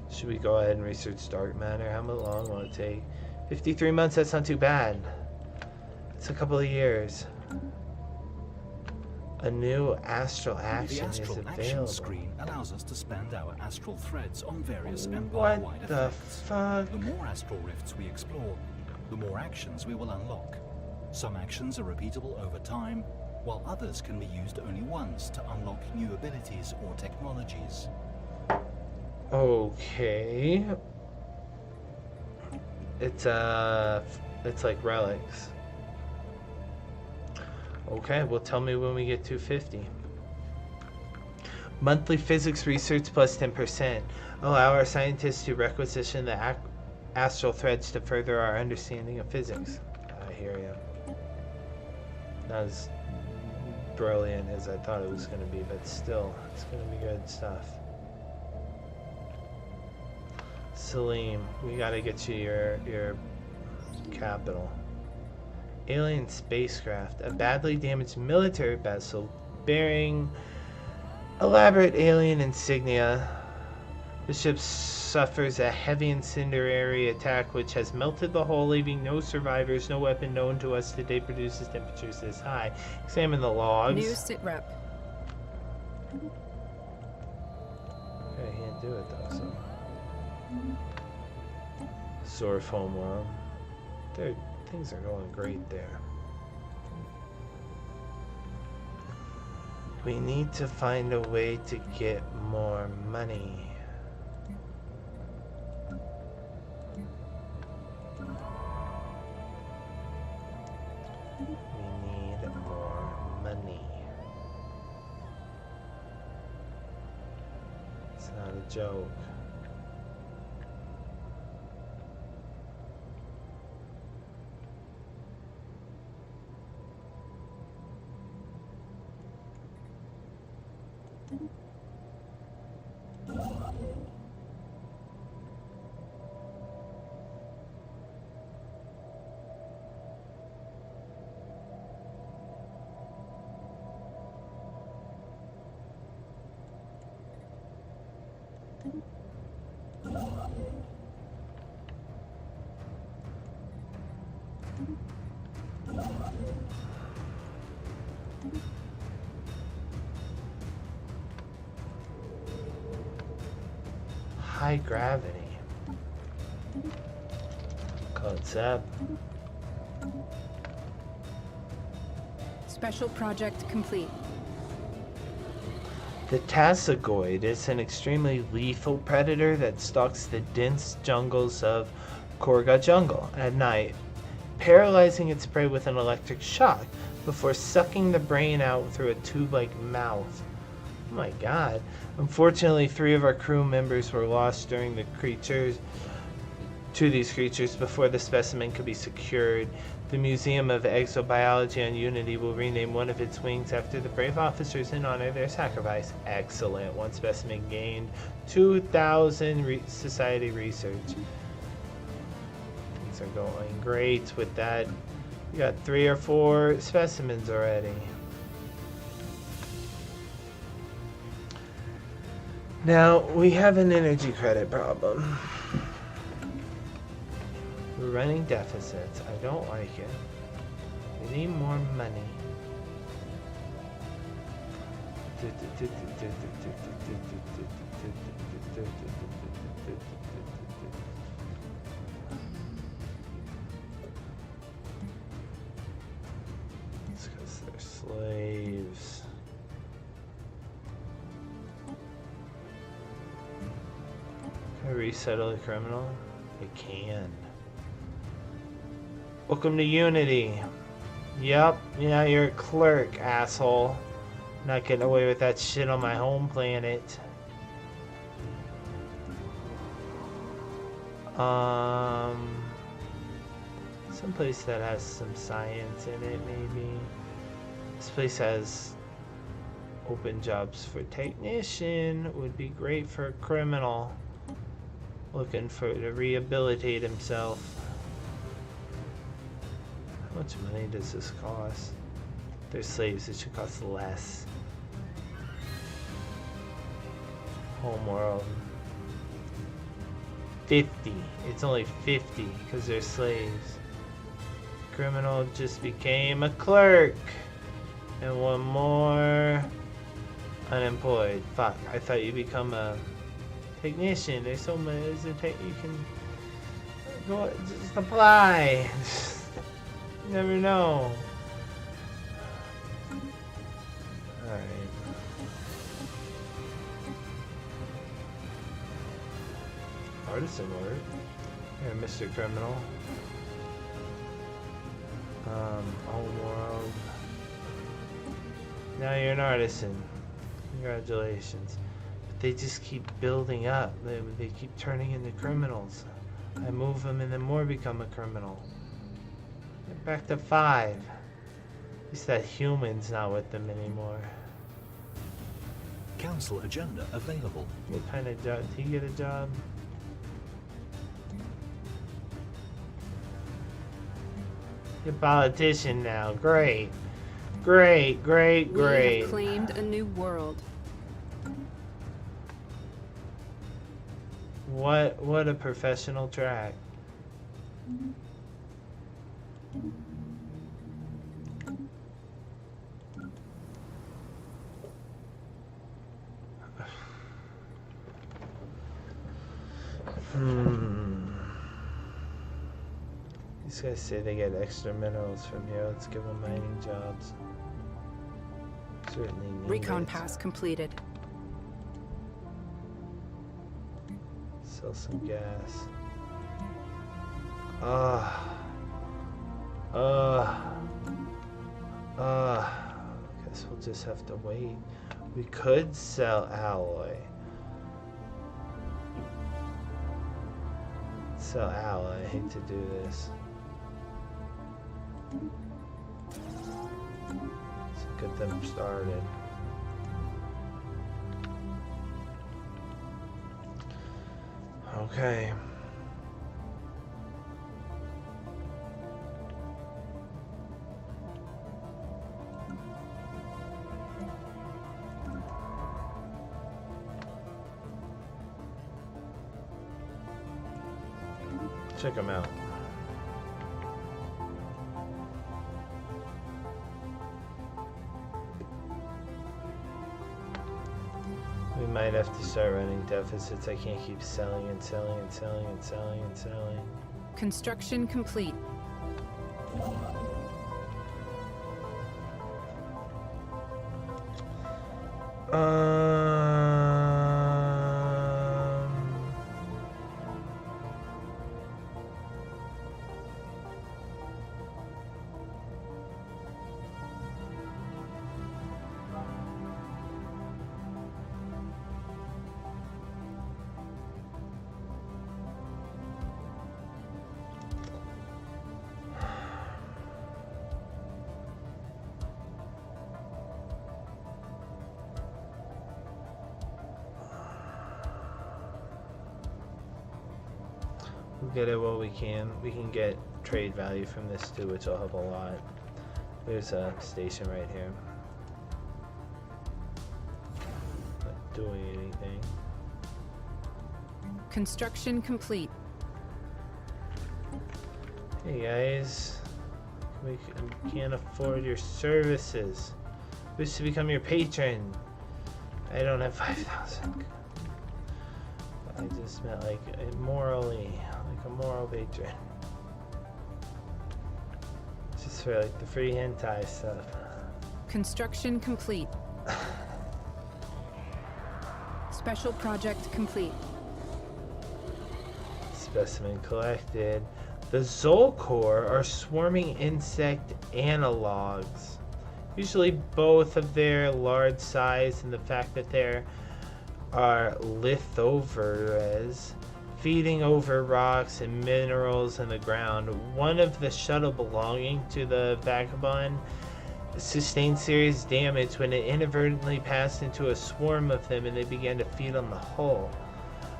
Should we go ahead and research dark matter? How long will it take? 53 months, that's not too bad. It's a couple of years. A new astral action The astral is action available. screen allows us to spend our astral threads on various empire-wide What the effects. fuck? The more astral rifts we explore, the more actions we will unlock. Some actions are repeatable over time, while others can be used only once to unlock new abilities or technologies. Okay. It's like relics. Okay, well tell me when we get 250. Monthly physics research plus 10%. Allow our scientists to requisition the astral threads to further our understanding of physics. I hear you. Not as brilliant as I thought it was going to be, but still, it's going to be good stuff. Salim, we got to get you your capital. Alien spacecraft, a badly damaged military vessel bearing elaborate alien insignia. The ship suffers a heavy incendiary attack which has melted the hull, leaving no survivors. No weapon known to us today produces temperatures this high. Examine the logs. New sitrep. Okay, he didn't do it though, so. Sore foam worm. Things are going great there. We need to find a way to get more money. We need more money. It's not a joke. High gravity. Call it Zeb. Special project complete. The Tassagoid is an extremely lethal predator that stalks the dense jungles of Korga Jungle at night, paralyzing its prey with an electric shock before sucking the brain out through a tube-like mouth. Oh my god. Unfortunately, 3 of our crew members were lost during these creatures before the specimen could be secured. The Museum of Exobiology on Unity will rename one of its wings after the brave officers in honor of their sacrifice. Excellent. One specimen gained 2,000 society research. Things are going great with that. We got 3 or 4 specimens already. Now, we have an energy credit problem. We're running deficits. I don't like it. We need more money. It's because they're slaves. Can I resettle a criminal? It can. Welcome to Unity. Yep, yeah, you're a clerk, asshole. Not getting away with that shit on my home planet. Someplace that has some science in it, maybe. This place has Open jobs for technician would be great for a criminal looking to rehabilitate himself. How much money does this cost? They're slaves, it should cost less. Homeworld. 50. It's only 50 because they're slaves. Criminal just became a clerk. And one more. Unemployed. Fuck. I thought you become a technician. There's so many. You can go just apply. You never know. Alright. Artisan work. Here, Mr. Criminal. Homeworld. Now you're an artisan. Congratulations. But they just keep building up. They keep turning into criminals. I move them and then more become a criminal. Get back to 5. At least that human's not with them anymore. Council agenda available. What kind of job? Did he get a job? You're a politician now. Great. Great, great, We great. have claimed a new world. What a professional track. These guys say they get extra minerals from here. Let's give them mining jobs. Certainly need Recon it. pass completed. Sell some gas. Guess we'll just have to wait. We could sell alloy. Sell alloy. I hate to do this. Let's get them started. Okay. Check them out. We might have to start running deficits. I can't keep selling and selling and selling and selling and selling. Construction complete. We'll get it what we can. We can get trade value from this too, which will help a lot. There's a station right here. Not doing anything. Construction complete. Hey guys, we can't afford your services. Wish to become your patron. I don't have 5,000. I just meant like morally, like a moral patron. Just for like the free hentai stuff. Construction complete. Special project complete. Specimen collected. The Zolkor are swarming insect analogs. Usually both of their large size and the fact that they are lithoveres, feeding over rocks and minerals in the ground. One of the shuttle belonging to the vagabond sustained serious damage when it inadvertently passed into a swarm of them and they began to feed on the hull.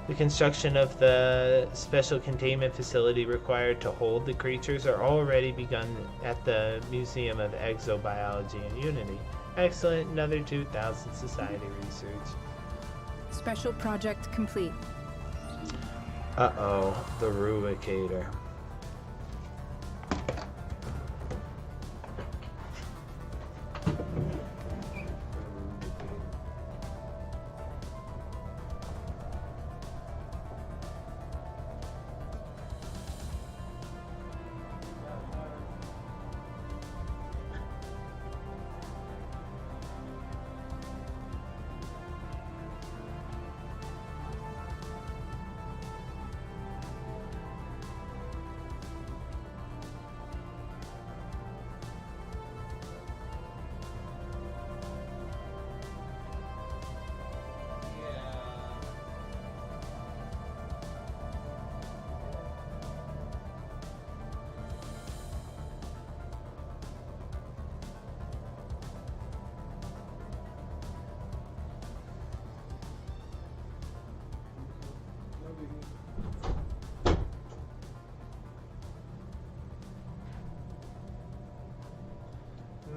The construction of the special containment facility required to hold the creatures are already begun at the Museum of Exobiology in Unity. Excellent, another 2,000 society research. Special project complete. Uh-oh, the Rubicator.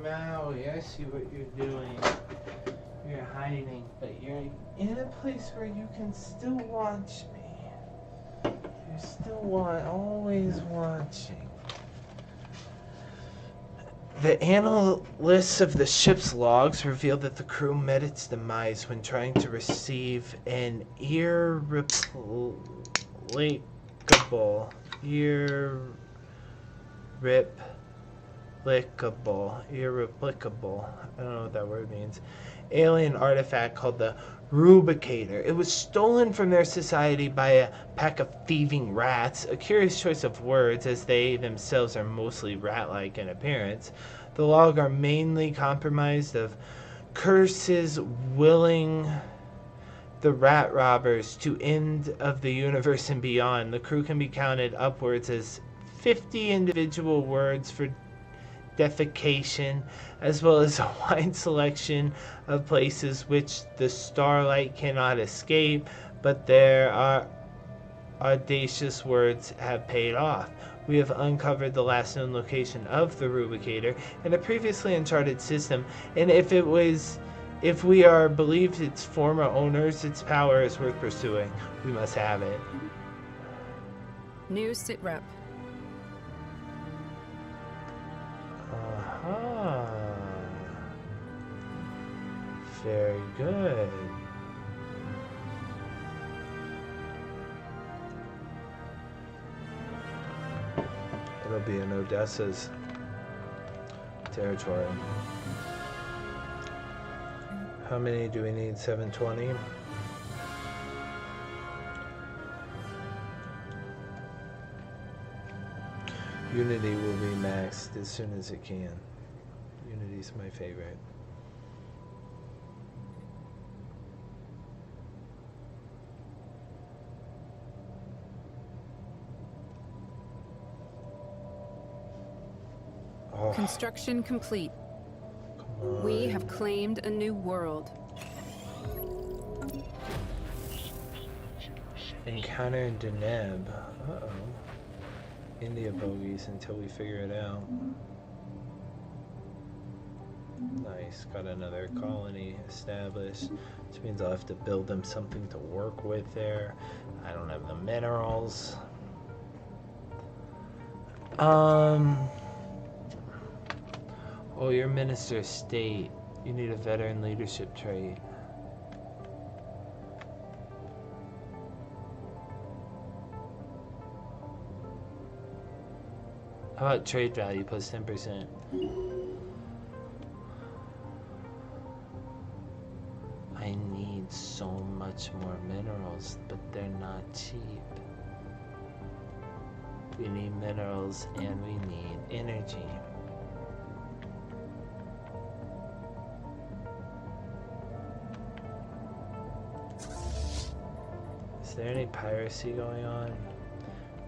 Maui, I see what you're doing. You're hiding, but you're in a place where you can still watch me. You're still always watching. The analysts of the ship's logs revealed that the crew met its demise when trying to receive an irreplicable, I don't know what that word means, alien artifact called the Rubicator. It was stolen from their society by a pack of thieving rats, a curious choice of words as they themselves are mostly rat-like in appearance. The log are mainly comprised of curses willing the rat robbers to end of the universe and beyond. The crew can be counted upwards as 50 individual words for defecation, as well as a wide selection of places which the starlight cannot escape, but their audacious words have paid off. We have uncovered the last known location of the Rubicator in a previously uncharted system, and if we are believed its former owners, its power is worth pursuing. We must have it. New sitrep. Very good. It'll be in Odessa's territory. How many do we need? 720? Unity will be maxed as soon as it can. Unity's my favorite. Oh, Construction complete. We have claimed a new world. Encounter in Deneb. Uh-oh. India bogeys until we figure it out. Nice. Got another colony established, which means I'll have to build them something to work with there. I don't have the minerals. Oh, you're Minister of State. You need a veteran leadership trait. How about trade value plus 10%? I need so much more minerals, but they're not cheap. We need minerals and we need energy. Is there any piracy going on?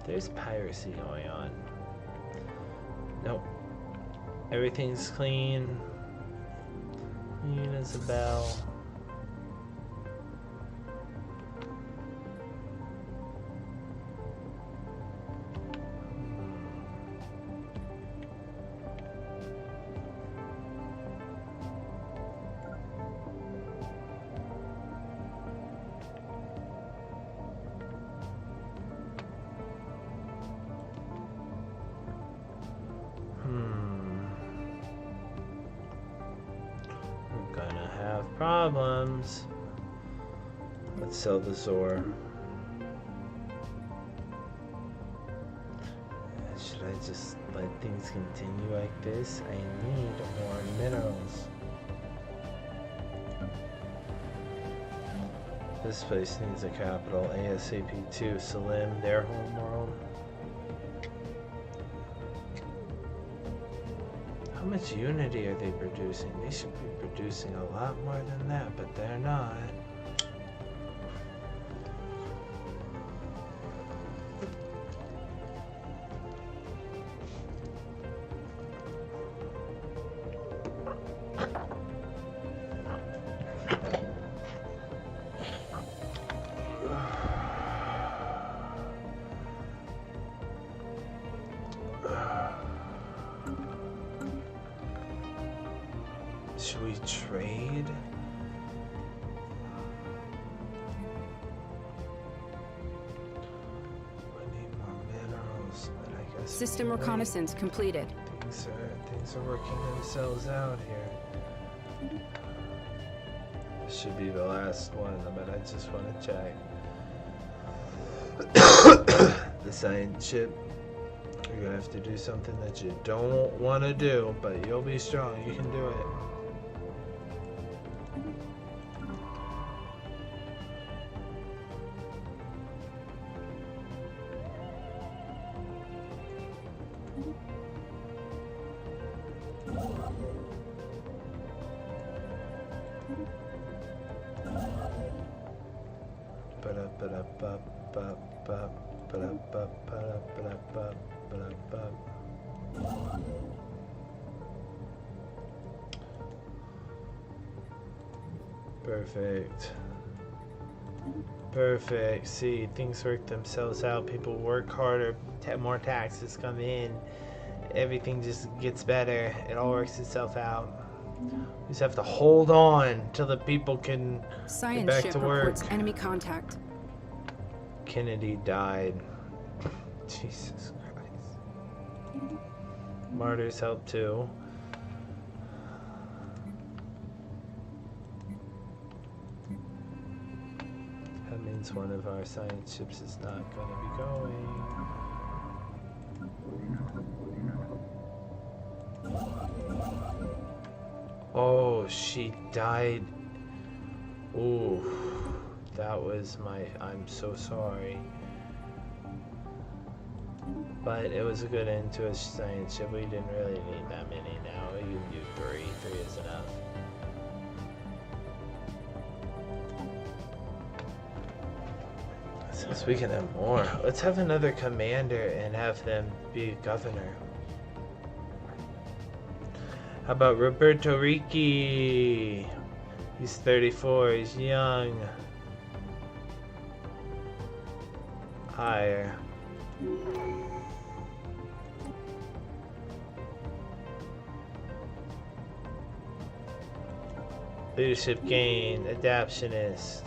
There's piracy going on. Nope. Everything's clean. Isabel. We're gonna have problems. Let's sell the Zor. Should I just let things continue like this? I need more minerals. This place needs a capital. ASAP 2. Salim, their home world. How much unity are they producing? They should be producing a lot more than that, but they're not. Should we trade? I need more minerals, but I guess System we'll wait. reconnaissance completed. Things are working themselves out here. This should be the last one, but I just want to check. The science ship. You're gonna have to do something that you don't want to do, but you'll be strong. You can do it. Perfect. Perfect. See, things work themselves out. People work harder. More taxes come in. Everything just gets better. It all works itself out. We just have to hold on till the people can get Science back ship to work. reports enemy contact. Kennedy died. Jesus Christ. Martyrs help too. That means one of our science ships is not going to be going. Oh, she died. Ooh, that was my... I'm so sorry. But it was a good end to a science ship. We didn't really need that many now. We can do 3. 3 is enough. Since we can have more. Let's have another commander and have them be governor. How about Roberto Ricci? He's 34, he's young. Higher. Leadership gain, adaptionist.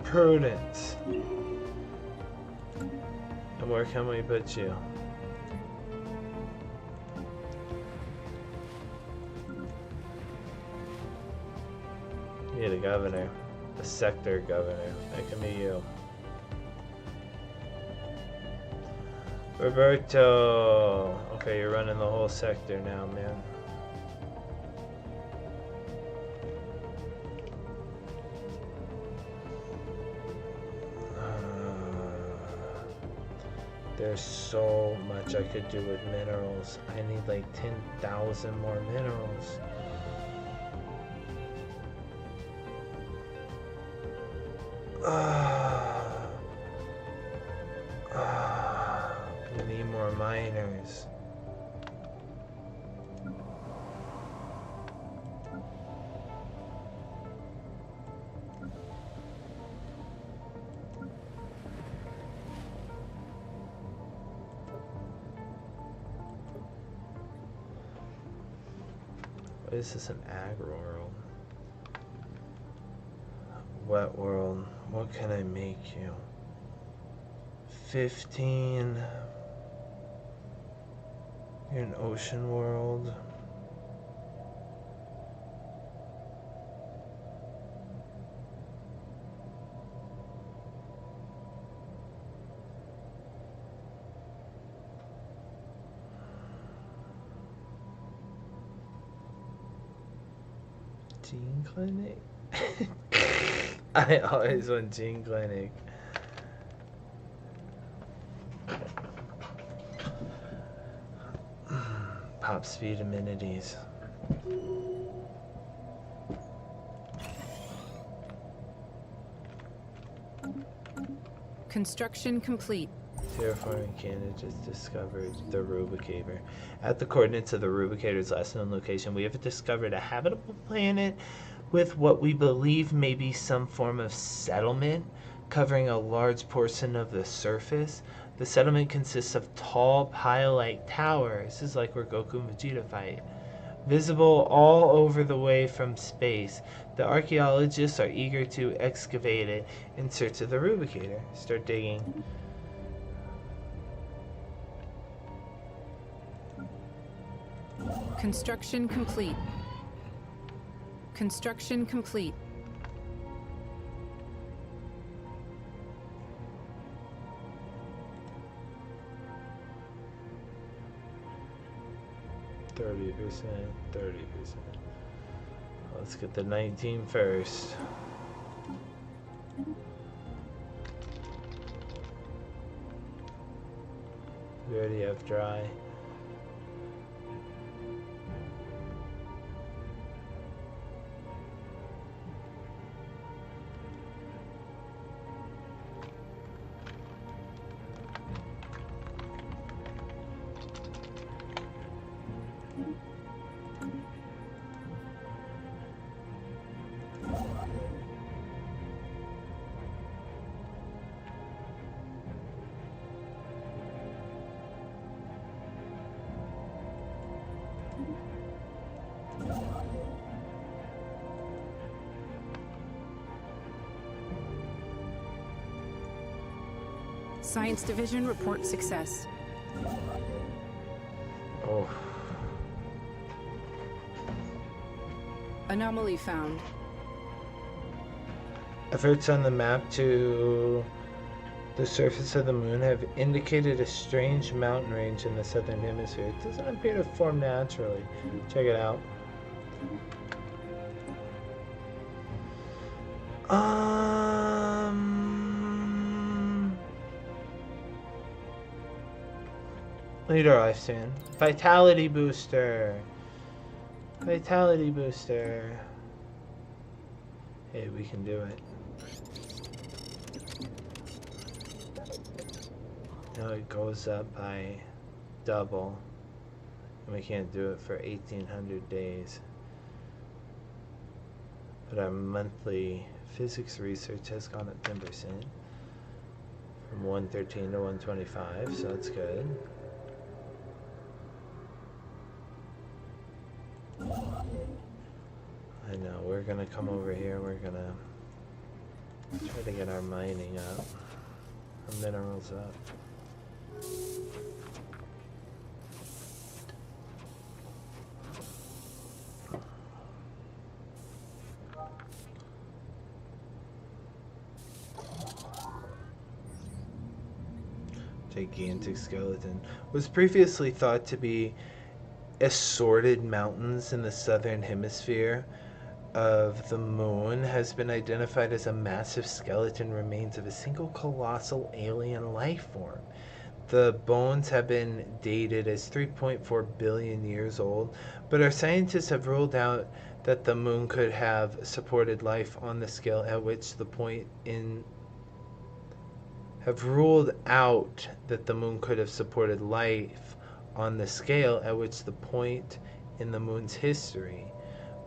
Prudence. And where can we put you? You need a governor. A sector governor. That can be you. Roberto! Okay, you're running the whole sector now, man. There's so much I could do with minerals. I need like 10,000 more minerals. Mars. What is this, an ag world? Wet world. What can I make you? 15. You're an ocean world. Gene clinic? I always want gene clinic. Pop speed amenities. Construction complete. Terraforming Canada just discovered the Rubicator. At the coordinates of the Rubicator's last known location, we have discovered a habitable planet with what we believe may be some form of settlement covering a large portion of the surface. The settlement consists of tall pile-like towers. This is like where Goku and Vegeta fight. Visible all over the way from space. The archaeologists are eager to excavate it in search of the Rubicator. Start digging. Construction complete. Construction complete. %, 30%. Let's get the 19 first. We already have dry. Science Division report success. Oh. Anomaly found. Efforts on the map to the surface of the moon have indicated a strange mountain range in the southern hemisphere. It doesn't appear to form naturally. Check it out. Leader lifespan. Vitality booster. Vitality booster. Hey, we can do it. Now it goes up by double. And we can't do it for 1800 days. But our monthly physics research has gone up 10%. From 113 to 125, so that's good. I know, we're gonna come over here, we're gonna try to get our mining up, our minerals up. Gigantic skeleton was previously thought to be assorted mountains in the southern hemisphere of the moon has been identified as a massive skeleton remains of a single colossal alien life form. The bones have been dated as 3.4 billion years old, but our scientists have ruled out that the moon could have supported life on the scale at which the point in have ruled out that the moon could have supported life on the scale at which the point in the moon's history.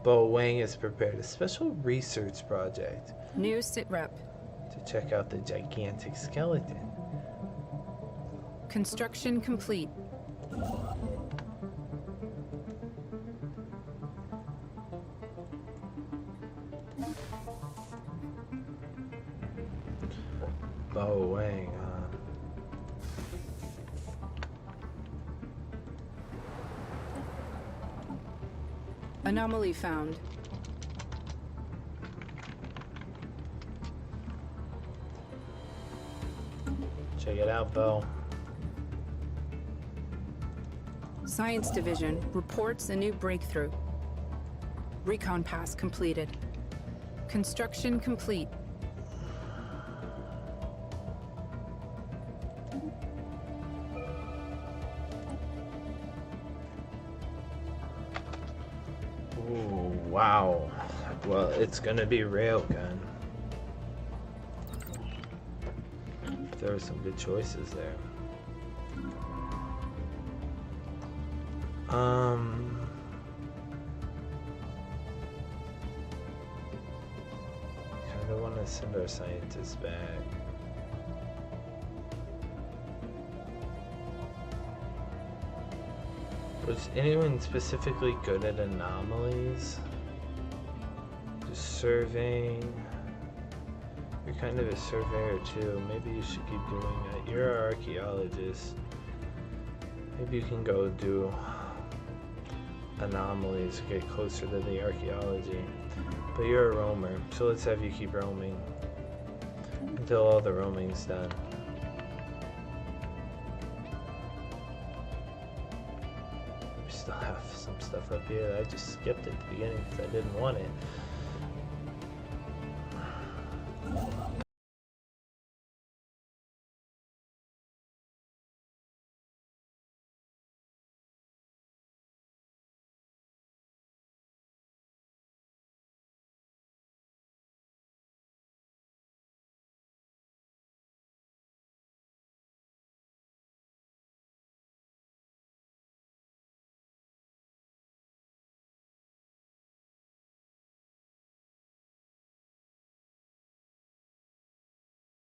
Bo Wang has prepared a special research project New sitrep. to check out the gigantic skeleton. Construction complete. Bo Wang, Anomaly found. check it out, Bo. Science Division reports a new breakthrough. Recon pass completed. Construction complete. Ooh, wow. Well, it's gonna be railgun. There are some good choices there. Kinda wanna send our scientists back. Was anyone specifically good at anomalies? Just surveying. You're kind of a surveyor too. Maybe you should keep doing that. You're an archaeologist. Maybe you can go do anomalies, get closer to the archaeology. But you're a roamer, so let's have you keep roaming until all the roaming's done. We still have some stuff up here that I just skipped at the beginning because I didn't want it.